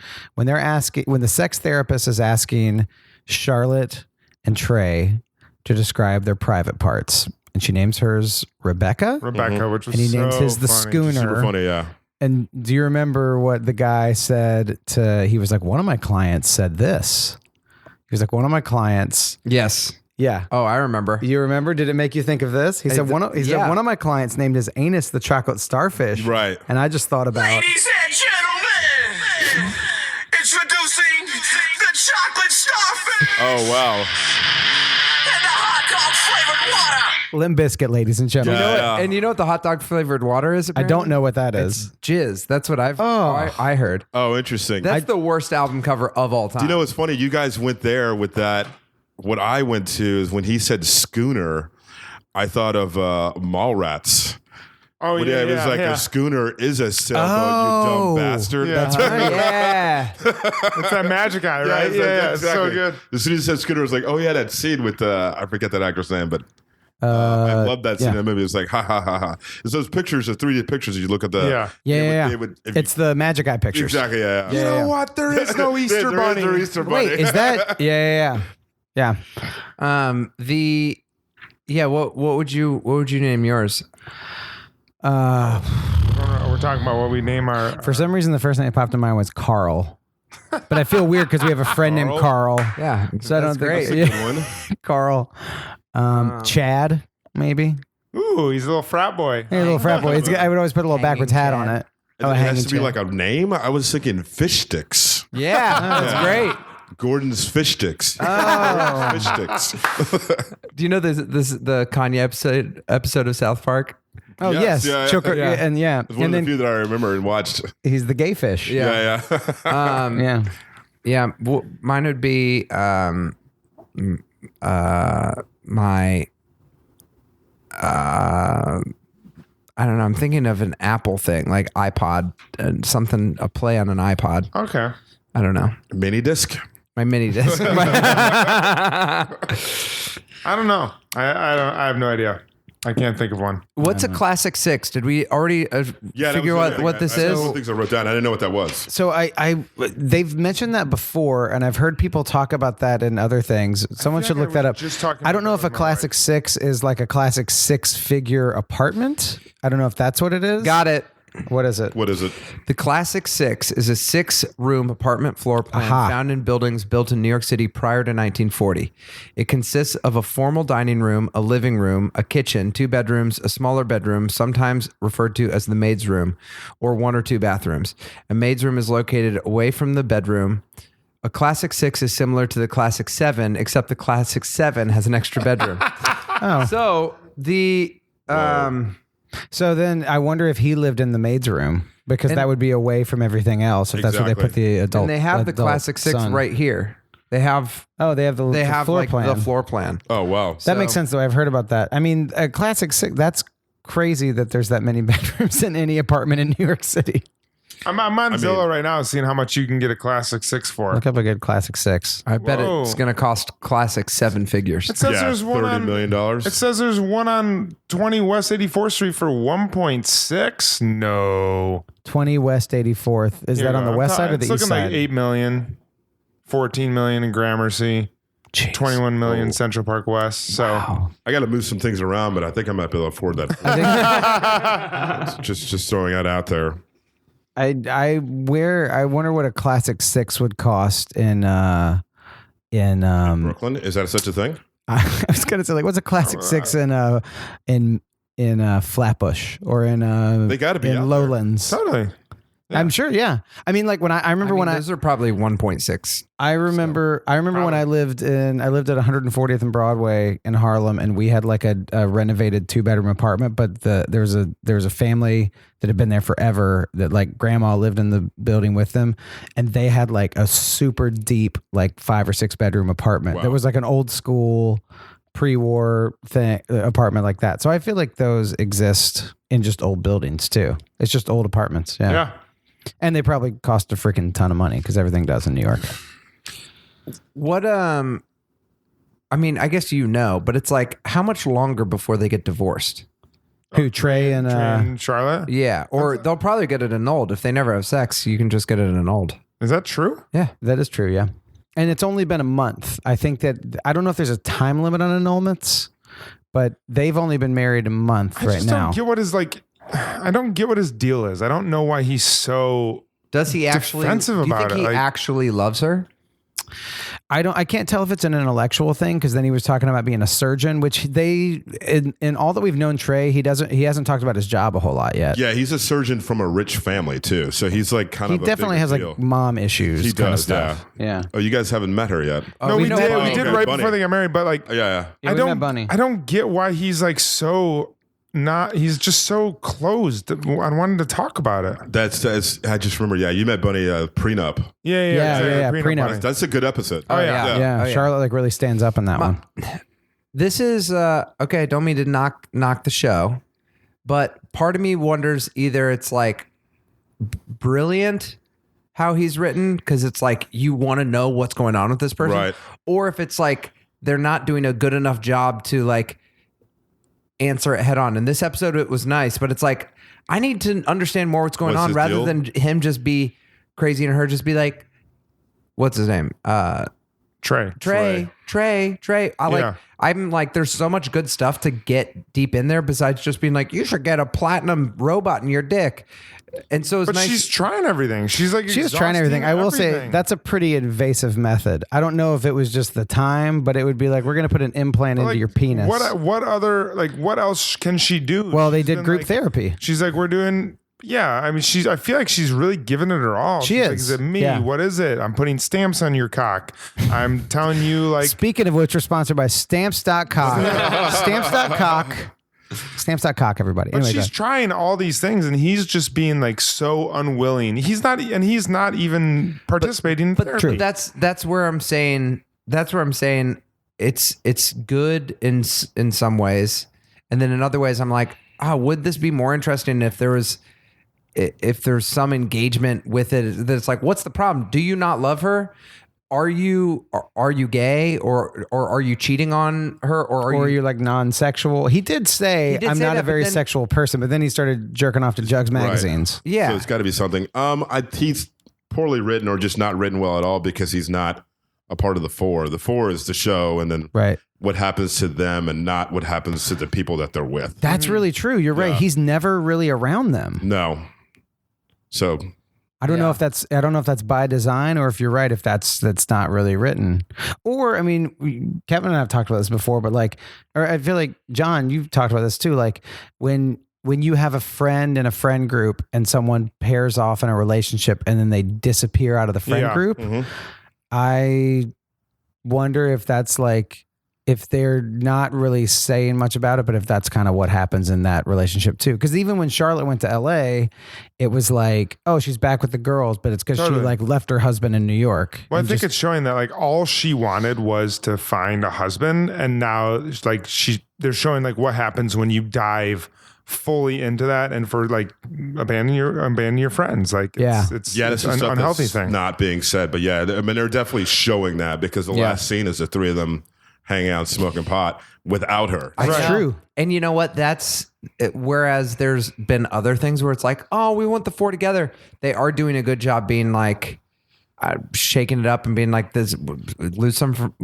sex therapist is asking Charlotte and Trey to describe their private parts, and she names hers Rebecca, Rebecca, which was and he names so his the funny. schooner. Super funny. Yeah. And do you remember what the guy said he was like, one of my clients said this. He was like, one of my clients. Yes. Yeah. Oh, I remember. You remember? Did it make you think of this? He said one of my clients named his anus the chocolate starfish. Right. And I just thought about Ladies and gentlemen, introducing the chocolate starfish Oh wow. and the hot dog flavored water. Limp Bizkit, ladies and gentlemen. Yeah. And you know what the hot dog flavored water is? I Apparently? don't know what that It's is. jizz. That's what I heard. Oh, interesting. That's the worst album cover of all time. Do you know what's funny? You guys went there with that. What I went to is when he said schooner, I thought of Mallrats. Oh, When yeah, it was yeah, like yeah. a schooner is a sailboat, Oh. you dumb bastard. Yeah. That's right. Yeah. It's that magic eye, right? Yeah, it's so good. As soon as he said schooner, I was like, oh yeah, that scene with I forget that actor's name, but I love that scene in the movie. It's like ha ha ha ha. It's those pictures, the 3D pictures. You look at the Yeah. they would- if It's the Magic Eye pictures. exactly yeah. You know what? There is no Easter There is bunny. no Easter bunny. Wait, is that? Yeah. What would you name yours? We're talking about what we name our. For some reason, the first name that popped in mind was Carl. But I feel weird because we have a friend named Carl. Yeah, So I don't that's think great. That's a good one. Carl. Chad, maybe. Ooh, he's a little frat boy. Hey, a little frat boy. I would always put a little backwards hat on it. It has to be like a name. I was thinking fish sticks. Yeah, that's great. Gordon's fish sticks. Oh. Fish sticks. Do you know the Kanye episode of South Park? Oh, Yes, yes. yeah. Choker, Yeah. And yeah. It's one And of the few then that I remember and watched. he's the gay fish. Yeah. Yeah. Yeah. Yeah, well, mine would be my I don't know. I'm thinking of an Apple thing, like iPod and something, a play on an iPod. Okay. I don't know. Mini disc. My mini disc. I don't know. I have no idea. I can't think of one. What's a classic six? Did we already Yeah, that figure was out what this That's one of is? the things I wrote down. I didn't know what that was. So they've mentioned that before, and I've heard people talk about that in other things. Someone should like look I that was up. just talking I don't about know that if a with my classic six is like a classic 6-figure apartment. I don't know if that's what it is. Got it. What is it? What is it? The Classic Six is a 6-room apartment floor plan Aha. found in buildings built in New York City prior to 1940. It consists of a formal dining room, a living room, a kitchen, 2 bedrooms, a smaller bedroom, sometimes referred to as the maid's room, or 1 or 2 bathrooms. A maid's room is located away from the bedroom. A Classic Six is similar to the Classic 7, except the Classic 7 has an extra bedroom. So the So then I wonder if he lived in the maid's room because that would be away from everything else. If that's where they put the adult. and they have the adult Classic Six son. right here. They have Oh, they have the floor like plan. the floor plan. Oh, wow. That makes sense though. I've heard about that. I mean, a classic six. That's crazy that there's that many bedrooms in any apartment in New York City. I'm on Zillow right now seeing how much you can get a classic 6 for. Look up a good classic six. I bet Whoa. it's going to cost Classic 7 figures. It says Yeah, there's one $30 on million. It says there's one on 20 West 84th Street for 1.6. No. 20 West 84th. Is Here that we on the go. west side or It's the east looking side? like 8 million, 14 million in Gramercy, Jeez. 21 million Central Park West. So I got to move some things around, but I think I might be able to afford that. just throwing that out there. I wonder what a classic six would cost in Brooklyn, is that such a thing? I was gonna say like what's a classic six in Flatbush or in They gotta be out in there. Lowlands. totally. I'm sure, yeah. I mean, like when I remember when those are probably 1.6. I remember when I lived at 140th and Broadway in Harlem, and we had like a renovated 2-bedroom apartment, but there was a family that had been there forever that like grandma lived in the building with them, and they had like a super deep like 5 or 6 bedroom apartment. Wow. There was like an old school pre-war thing apartment like that. So I feel like those exist in just old buildings too. It's just old apartments. Yeah. And they probably cost a freaking ton of money because everything does in New York. What I mean, I guess you know, but it's like how much longer before they get divorced? Who, Trey and In Charlotte? Yeah, or they'll probably get it annulled if they never have sex. You can just get it annulled. Is that true? Yeah. that is true, yeah. And it's only been a month. I think that I don't know if there's a time limit on annulments, but they've only been married a month I right just now. don't get what his like. I don't get what his deal is. I don't know why he's so. Does he actually? Defensive Do you about think it, he like- actually loves her? I can't tell if it's an intellectual thing, because then he was talking about being a surgeon, which in all that we've known Trey, he hasn't talked about his job a whole lot yet. Yeah, he's a surgeon from a rich family too, so he's like kind of. He definitely has deal. like mom issues. He kind of does, stuff. Yeah. Oh, you guys haven't met her yet. No, we know did. Bunny. We did Okay, right Bunny. before they got married, but like, Yeah. Yeah, I we met don't. Bunny. I don't get why he's like so not. He's just so closed. I wanted to talk about it. That's. I just remember. Yeah, you met Bunny prenup. Yeah. Prenup. That's a good episode. Oh, yeah. Yeah, Oh, yeah. Charlotte like really stands up in that one. This is okay. Don't mean to knock the show, but part of me wonders either it's like brilliant how he's written, because it's like you want to know what's going on with this person, Right. or if it's like they're not doing a good enough job to like answer it head on. In this episode, it was nice, but it's like I need to understand more what's going What's on his rather deal? than him just be crazy and her just be like, what's his name? Trey. Trey. I'm like, there's so much good stuff to get deep in there besides just being like, you should get a platinum robot in your dick. And so it's But nice. she's trying everything. She's like She was trying everything. I will say that's a pretty invasive method. I don't know if it was just the time, but it would be like, we're going to put an implant into your penis. What other like what else can she do? Well, they She's did been, group like- therapy. She's like, we're doing. Yeah, I mean, I feel like she's really giving it her all. She She's is. Like, is it me? Yeah. What is it? I'm putting stamps on your cock. I'm telling you, like, Speaking of which, we're sponsored by Stamps.cock. Stamps.cock, everybody. but Anyway, she's trying all these things, and he's just being like so unwilling. He's not even participating in therapy. But that's where I'm saying it's good in some ways, and then in other ways I'm like, would this be more interesting if there's some engagement with it? That it's like, what's the problem? Do you not love her? Are you gay, or are you cheating on her, or or you're like non-sexual. He did say, I'm not that, a very but then- sexual person, but then he started jerking off to Jugs magazines. yeah. So it's got to be something. He's poorly written or just not written well at all, because he's not a part of the four. The four is the show, and then Right. what happens to them, and not what happens to the people that they're with. That's really true. You're right. Yeah. He's never really around them. No. So I don't know if that's by design, or if you're right, if that's not really written. Or, I mean, Kevin and I have talked about this before, but or I feel like, John, you've talked about this too. Like when you have a friend in a friend group and someone pairs off in a relationship and then they disappear out of the friend group, I wonder if that's like, if they're not really saying much about it, but if that's kind of what happens in that relationship too. Because even when Charlotte went to LA, it was like, oh, she's back with the girls, but it's because she like left her husband in New York. Well, I think it's showing that like all she wanted was to find a husband, and now it's like they're showing like what happens when you dive fully into that, and for like abandon your friends. Like it's this an is stuff unhealthy that's thing. not being said, but yeah, I mean, they're definitely showing that, because the last scene is the three of them hanging out smoking pot without her. That's true. And you know what? That's whereas there's been other things where it's like, oh, we want the four together. They are doing a good job being like shaking it up and being like, this, lose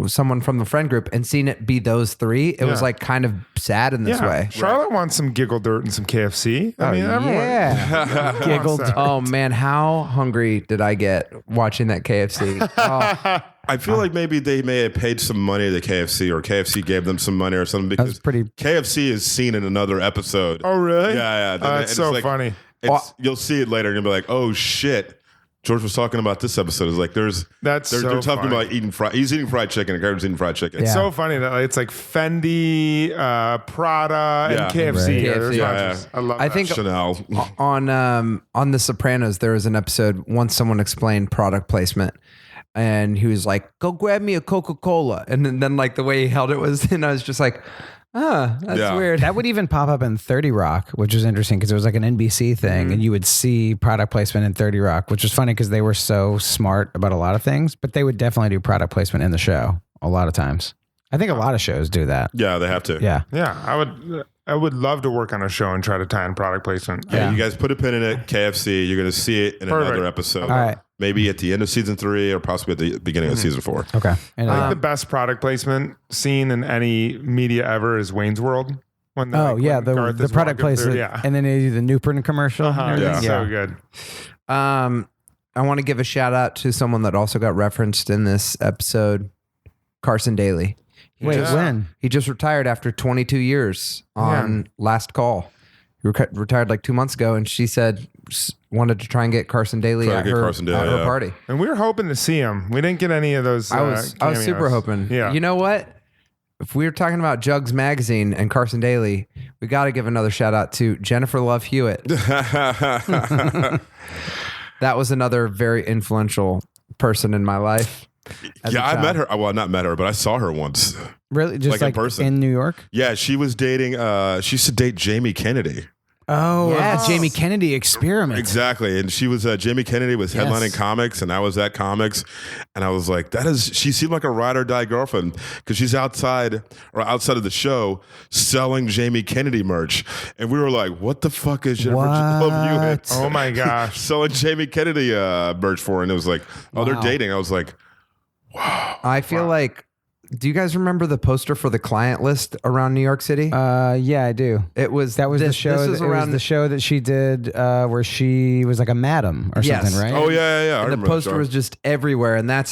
someone from the friend group, and seeing it be those three. It was like kind of sad in this way. Charlotte wants some giggle dirt and some KFC. I mean, everyone Yeah. Giggled. wants that. Oh man, how hungry did I get watching that KFC? Oh, I feel like maybe they may have paid some money to KFC, or KFC gave them some money or something, because was pretty- KFC is seen in another episode. Oh, really? Yeah. That's And so it's like- funny. You'll see it later, and you'll be like, oh shit. George was talking about this episode. It's like they're so talking funny. about eating he's eating fried chicken, and Carrie's eating fried chicken. Yeah. So funny that like, it's like Fendi, Prada, Yeah. and KFC. Right. There's KFC. lots of- I love I that. think Chanel. on The Sopranos, there was an episode once someone explained product placement, and he was like, "Go grab me a Coca-Cola," and then like the way he held it was, and I was just like, that's Yeah. weird. That would even pop up in 30 Rock, which was interesting because it was like an NBC thing, and you would see product placement in 30 Rock, which was funny because they were so smart about a lot of things, but they would definitely do product placement in the show a lot of times. I think a lot of shows do that. Yeah, they have to. Yeah. Yeah, I would love to work on a show and try to tie in product placement. Yeah, you guys put a pin in it. KFC, you're going to see it in Perfect. another episode. All right. Maybe at the end of season 3 or possibly at the beginning of season 4. Okay. And I think the best product placement scene in any media ever is Wayne's World. When the when Garth the is product walking through, placement, yeah. and then they do the Newpern commercial. and everything. That's so good. I want to give a shout out to someone that also got referenced in this episode, Carson Daly. Wait, when? He just retired after 22 years on Last Call. He retired like 2 months ago, and she said wanted to try and get Carson Daly at her party. And we were hoping to see him. We didn't get any of those. I was super hoping. Yeah. You know what? If we were talking about Jugs Magazine and Carson Daly, we got to give another shout out to Jennifer Love Hewitt. That was another very influential person in my life. Yeah, I met her. Well, not met her, but I saw her once. Really? Just like in person. In New York? Yeah, she was dating, she used to date Jamie Kennedy. Oh, yeah. Jamie Kennedy Experiment. Exactly. And she was, Jamie Kennedy was headlining comics, and I was at comics. And I was like, she seemed like a ride or die girlfriend because she's outside of the show selling Jamie Kennedy merch. And we were like, what the fuck is Jennifer Love Hewitt? Oh my gosh. Selling Jamie Kennedy merch for her. And it was like, they're dating. I was like, wow. I feel like, do you guys remember the poster for the client list around New York City? Yeah, I do. It was the show. It was the show that she did where she was like a madam or something, right? Oh yeah. And the poster was just everywhere, and that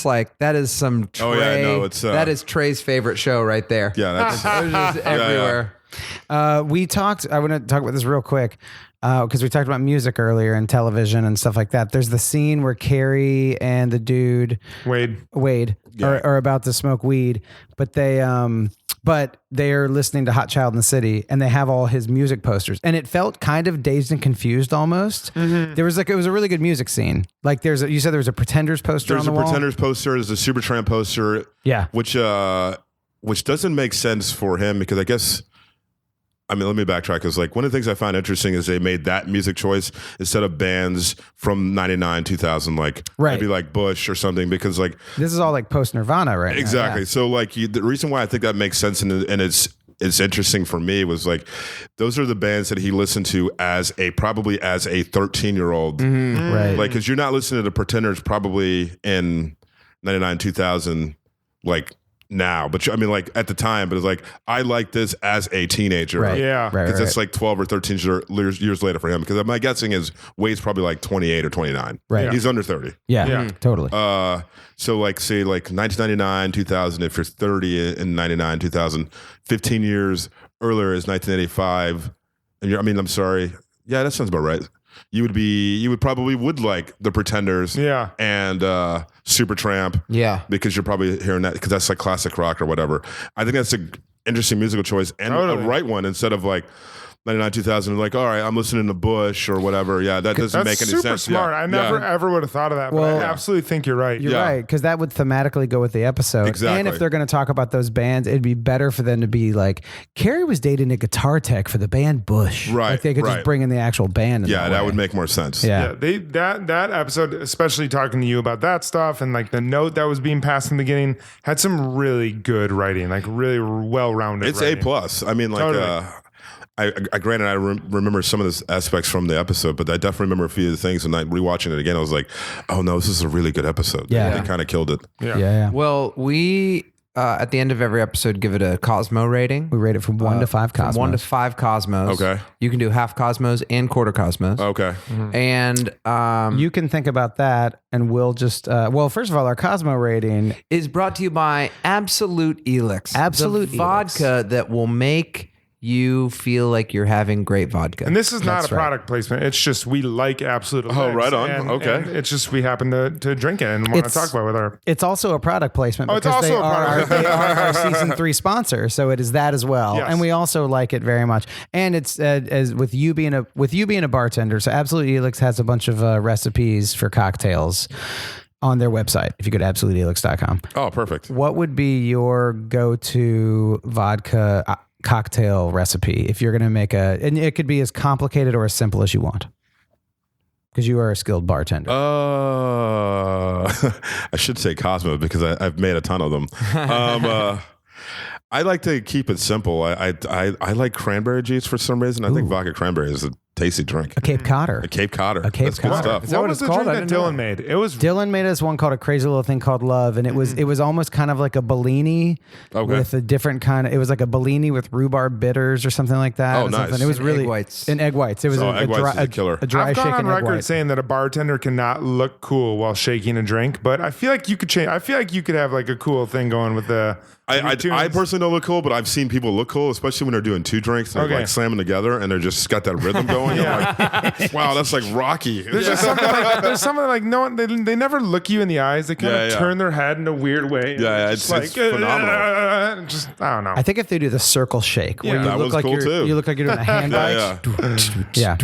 is some Trey. Oh yeah, no, it's that is Trey's favorite show right there. Yeah, that's it was just everywhere. We talked. I want to talk about this real quick. Because we talked about music earlier and television and stuff like that. There's the scene where Carrie and the dude Wade are about to smoke weed, but they're listening to Hot Child in the City, and they have all his music posters, and it felt kind of dazed and confused almost. Mm-hmm. It was a really good music scene. Like you said there was a Pretenders poster on the wall. There's a Pretenders poster. There's a Supertramp poster. Yeah, which doesn't make sense for him because I guess. I mean, let me backtrack because like one of the things I found interesting is they made that music choice instead of bands from 99, 2000, like maybe like Bush or something, because like this is all like post Nirvana, right? Exactly. Now, yeah. So like the reason why I think that makes sense and it's interesting for me was like those are the bands that he listened to probably as a 13-year-old, mm-hmm. Right? Like because you're not listening to Pretenders probably in 99, 2000, like. Now, but I mean, like at the time, but it's like I like this as a teenager, right? Yeah, because it's like 12 or 13 years later for him. Because my guessing is Wade's probably like 28 or 29. Right, yeah. He's under 30. Yeah, totally. So like say like 1999, 2000. If you're 30 in 99, 2000, 15 years earlier is 1985. And I'm sorry. Yeah, that sounds about right. You would probably like the Pretenders, and Supertramp, because you're probably hearing that because that's like classic rock or whatever. I think that's an interesting musical choice and a right one instead of like 99, 2000. Like, all right, I'm listening to Bush or whatever. Yeah, that doesn't make any sense. That's super smart. I never ever would have thought of that. But I absolutely think you're right. You're right because that would thematically go with the episode. Exactly. And if they're going to talk about those bands, it'd be better for them to be like Carrie was dating a guitar tech for the band Bush. Right. Like they could just bring in the actual band. That would make more sense. Yeah. That episode, especially talking to you about that stuff and like the note that was being passed in the beginning, had some really good writing, like really well rounded. It's writing. A+. I mean, like. Totally. I granted I remember some of the aspects from the episode, but I definitely remember a few of the things. And rewatching it again, I was like, "Oh no, this is a really good episode." Yeah, they kind of killed it. Yeah. Well, we at the end of every episode give it a Cosmo rating. We rate it from 1 to 5 Cosmos. From 1 to 5 Cosmos. Okay. You can do half Cosmos and quarter Cosmos. Okay. Mm-hmm. And you can think about that, and we'll just first of all, our Cosmo rating is brought to you by Absolute Elix. Absolute the vodka that will make you feel like you're having great vodka. And this is not a product placement. It's just we like Absolute Elix. Oh, right on. Okay. And it's just we happen to drink it and want to talk about it with our... It's also a product placement. Oh, it's also a product. They are our season 3 sponsor, so it is that as well. Yes. And we also like it very much. And it's as with you being a bartender, so Absolute Elix has a bunch of recipes for cocktails on their website, if you go to absoluteelix.com. Oh, perfect. What would be your go-to vodka cocktail recipe if you're going to make and it could be as complicated or as simple as you want, because you are a skilled bartender? I should say Cosmo because I've made a ton of them. I like to keep it simple. I like cranberry juice for some reason. I think vodka cranberry tasty drink. A Cape Codder. A Cape Codder. A Cape That's good Codder. stuff. Is that What what was it's the called? drink I that didn't know. Dylan made? It was Dylan made us one called a crazy little thing called Love, and it was almost kind of like a Bellini Okay. with a different kind of. It was like a Bellini with rhubarb bitters or something like that. Oh, or nice. something. It was And really egg whites. and egg whites. It was Oh, egg whites is a killer. a dry I've gone shaken on egg record white. saying that a bartender cannot look cool while shaking a drink, but I feel like you could change. I feel like you could have like a cool thing going with the. I tunes. personally don't look cool, but I've seen people look cool, especially when they're doing two drinks. They're Okay. like slamming together and they're just got that rhythm going. Yeah. I'm like, wow, that's like Rocky. There's just something like no one. They never look you in the eyes. They kind of turn their head in a weird way. Yeah, It's it's phenomenal. Just I don't know. I think if they do the circle shake, where Yeah. you That look was like cool you're too. you look like you're doing a hand bite. Yeah. Yeah.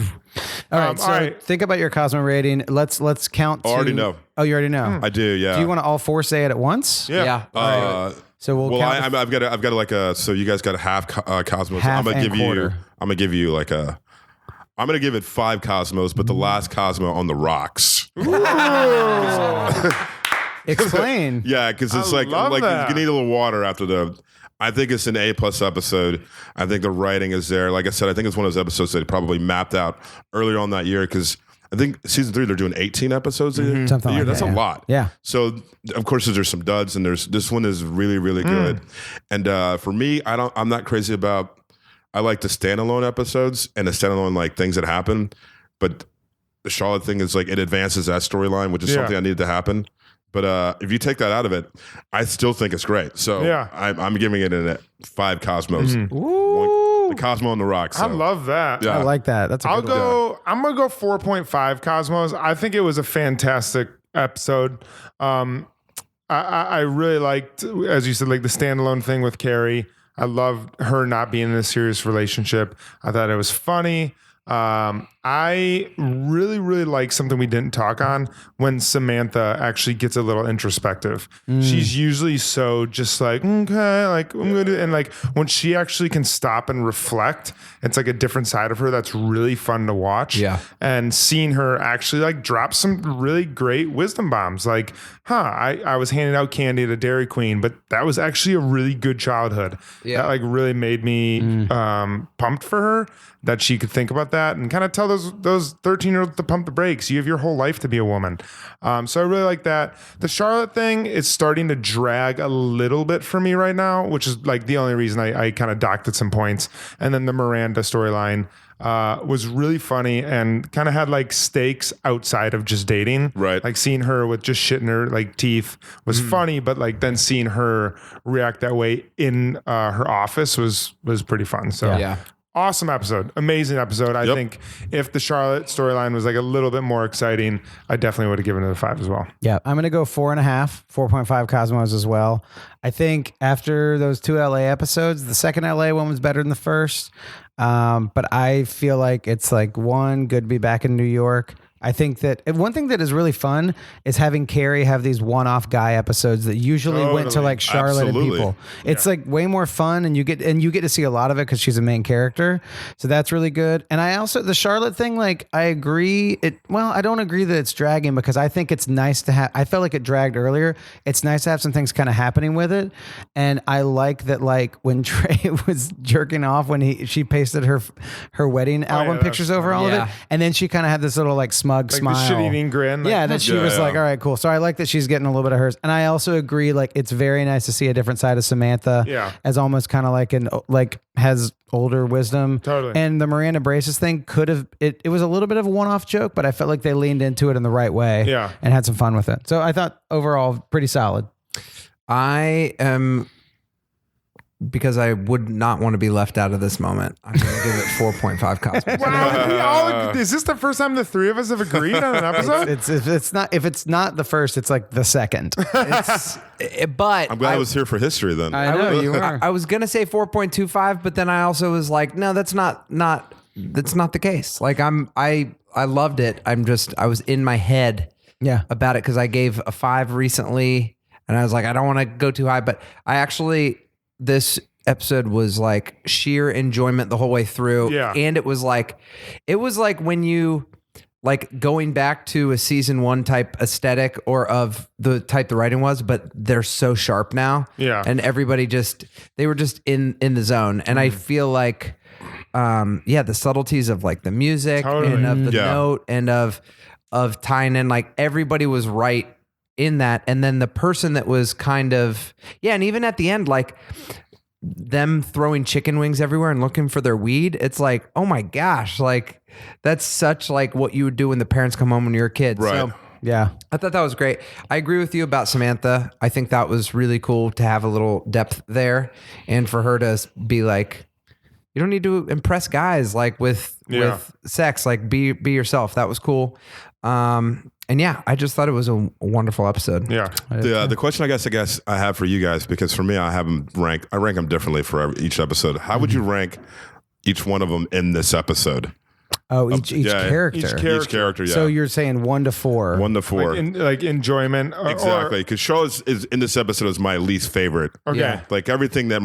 All right. So all right. think about your Cosmo rating. Let's count. I already to- know. Oh, you already know. I do, yeah. Do you want to all four say it at once? Yeah. So we'll well, count. I've got like a. So you guys got a half Cosmos. Half I'm gonna and give quarter. you. I'm gonna give you like a. I'm gonna give it 5 Cosmos, but the last Cosmo on the rocks. Explain. Yeah, because it's I like love that. you need a little water after the. I think it's an A+ episode. I think the writing is there. Like I said, I think it's one of those episodes that probably mapped out earlier on that year because I think season 3 they're doing 18 episodes a year. Something like That's that, a yeah. lot. Yeah. So of course there's some duds and this one is really really good. And for me, I'm not crazy about. I like the standalone episodes and the standalone like things that happen, but the Charlotte thing is like it advances that storyline, which is something that needed to happen. But if you take that out of it, I still think it's great. So Yeah. I'm giving it a 5 Cosmos. Ooh. The Cosmo on the rocks. I love that. Yeah. I like that. That's a I'll good one. go. I'm gonna go 4.5 Cosmos. I think it was a fantastic episode. I really liked, as you said, like the standalone thing with Carrie. I loved her not being in a serious relationship. I thought it was funny. I really, really like something we didn't talk on when Samantha actually gets a little introspective. She's usually so just like, okay, like I'm gonna do, and like when she actually can stop and reflect, it's like a different side of her that's really fun to watch. Yeah. And seeing her actually like drop some really great wisdom bombs, like, I was handing out candy at a Dairy Queen, but that was actually a really good childhood. Yeah. That like really made me pumped for her that she could think about that and kind of tell those 13-year-olds to pump the brakes. You have your whole life to be a woman. So I really like that. The Charlotte thing is starting to drag a little bit for me right now, which is like the only reason I kind of docked at some points. And then the Miranda storyline was really funny and kind of had like stakes outside of just dating. Right. Like seeing her with just shit in her like teeth was funny, but like then seeing her react that way in her office was pretty fun. So Yeah. awesome episode. Amazing episode. I think if the Charlotte storyline was like a little bit more exciting, I definitely would have given it a 5 as well. Yeah, I'm going to go 4.5, 4.5 Cosmos as well. I think after those 2 LA episodes, the second LA one was better than the first. But I feel like it's like one, good to be back in New York. I think that one thing that is really fun is having Carrie have these one-off guy episodes that usually went to Totally. like Charlotte Absolutely. and people. It's like way more fun, and you get to see a lot of it because she's a main character. So that's really good. And I also the Charlotte thing, like I agree. I don't agree that it's dragging because I think it's nice to have. I felt like it dragged earlier. It's nice to have some things kind of happening with it, and I like that. Like when Trey was jerking off when she pasted her wedding album that's pictures over all of Yeah. it, and then she kind of had this little like smug Like smile. the shit-eating grin. Like, Yeah, that she was like, all right, cool. So I like that she's getting a little bit of hers. And I also agree, like, it's very nice to see a different side of Samantha as almost kind of like has older wisdom. Totally. And the Miranda braces thing it was a little bit of a one-off joke, but I felt like they leaned into it in the right way and had some fun with it. So I thought overall pretty solid. I am, because I would not want to be left out of this moment, I'm going to give it 4.5 Cosmos. wow, we all, is this the first time the three of us have agreed on an episode? If it's not the first, it's like the second. But I'm glad I was here for history then. I know you were. I was going to say 4.25, but then I also was like, no, that's not the case. Like I loved it. I was in my head about it because I gave a 5 recently and I was like, I don't want to go too high, but this episode was like sheer enjoyment the whole way through. Yeah. And it was like when you like going back to a season 1 type aesthetic or of the type the writing was, but they're so sharp now. Yeah. And everybody they were just in the zone. And I feel like the subtleties of like the music Totally. and of the Yeah. note and of tying in, like everybody was right in that. And then the person that was kind of, and even at the end, like them throwing chicken wings everywhere and looking for their weed. It's like, oh my gosh, like that's such like what you would do when the parents come home when you're a kid. Right. So Yeah. I thought that was great. I agree with you about Samantha. I think that was really cool to have a little depth there and for her to be like, you don't need to impress guys like with sex, like be yourself. That was cool. And yeah, I just thought it was a wonderful episode. Yeah. The question I guess I have for you guys, because for me, I have them ranked. I rank them differently for each episode. How would you rank each one of them in this episode? Oh, each character. Each character, yeah. So you're saying 1 to 4. 1 to 4. Like enjoyment. Exactly. Because Charlotte is in this episode is my least favorite. Okay. Yeah. Like everything that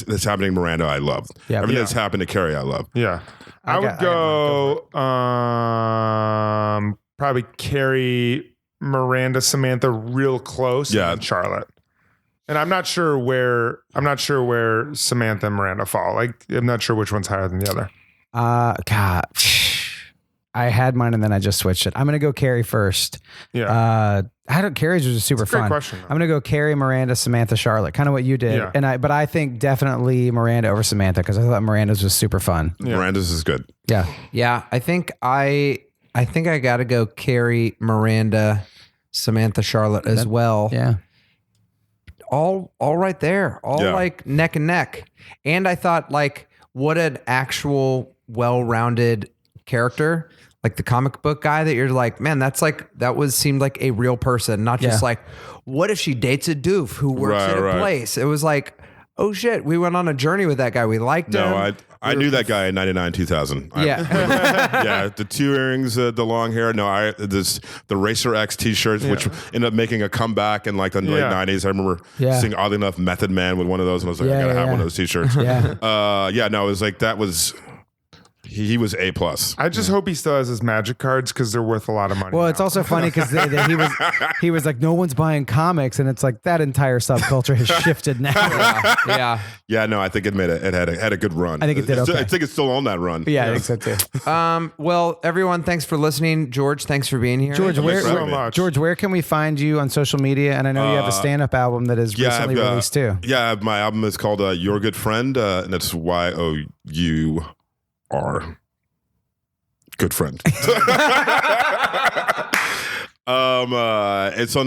that's happening to Miranda, I love. Yeah. Everything Yeah. that's happened to Carrie, I love. Yeah. I would go probably Carrie, Miranda, Samantha real close. Yeah. And Charlotte. And I'm not sure where Samantha and Miranda fall. Like I'm not sure which one's higher than the other. God. I had mine and then I just switched it. I'm going to go Carrie first. Yeah. Carrie's was super It's a great fun. question, though. I'm going to go Carrie, Miranda, Samantha, Charlotte, kind of what you did. Yeah. But I think definitely Miranda over Samantha because I thought Miranda's was super fun. Yeah. Miranda's is good. Yeah. Yeah. I think I got to go Carrie, Miranda, Samantha, Charlotte as well. Yeah. All right there. All Yeah. like neck and neck. And I thought like what an actual well-rounded character, like the comic book guy that you're like, man, seemed like a real person, not just Yeah. like, what if she dates a doof who works Right, at a right. place? It was like, oh shit, we went on a journey with that guy. We liked him. No, I knew that guy in 99, 2000. Yeah. Yeah, the 2 earrings, the long hair. No, the Racer X T-shirts, which ended up making a comeback in like the late 90s. I remember seeing, oddly enough, Method Man with one of those, and I was like, I gotta have one of those T-shirts. Yeah. No, it was like that was. He was A+. I just hope he still has his magic cards because they're worth a lot of money. Well, now. it's also funny because he was like, no one's buying comics, and it's like that entire subculture has shifted now. Yeah. Yeah, no, I think it had a good run. I think it did okay. I think it's still on that run. Yeah, I think so too. Well, everyone, thanks for listening. George, thanks for being here. George, Thank you so much. George, where can we find you on social media? And I know you have a stand-up album that is recently released too. Yeah, my album is called Your Good Friend, and it's YOUR. Good friend. It's on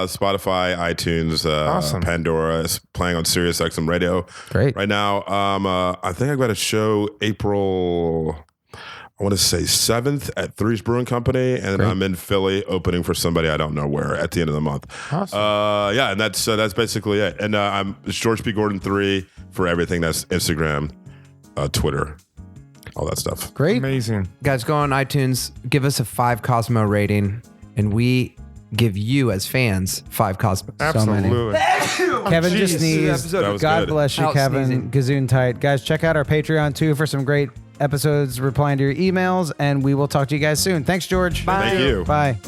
Spotify, iTunes, Awesome. Pandora. It's playing on Sirius XM Radio. Great. Right now, I think I've got a show April, I want to say 7th at Three's Brewing Company, and Great. I'm in Philly opening for somebody I don't know where at the end of the month. Awesome. And that's it's it. And it's George P. Gordon 3 for everything. That's Instagram, Twitter, all that stuff. Great. Amazing. Guys, go on iTunes, give us a 5 Cosmo rating, and we give you as fans 5 Cosmo. Absolutely. Kevin just sneezed. That was God good. bless you, Out Kevin. sneezing. Gazoon tight. Guys, check out our Patreon too for some great episodes replying to your emails, and we will talk to you guys soon. Thanks, George. Thank you. Bye.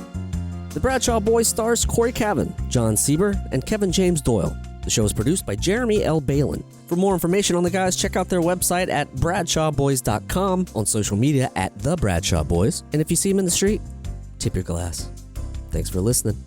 The Bradshaw Boys stars Cory Cavin, Jon Sieber, and Kevin James Doyle. The show is produced by Jeremy L. Balon. For more information on the guys, check out their website at bradshawboys.com, on social media at The Bradshaw Boys, and if you see them in the street, tip your glass. Thanks for listening.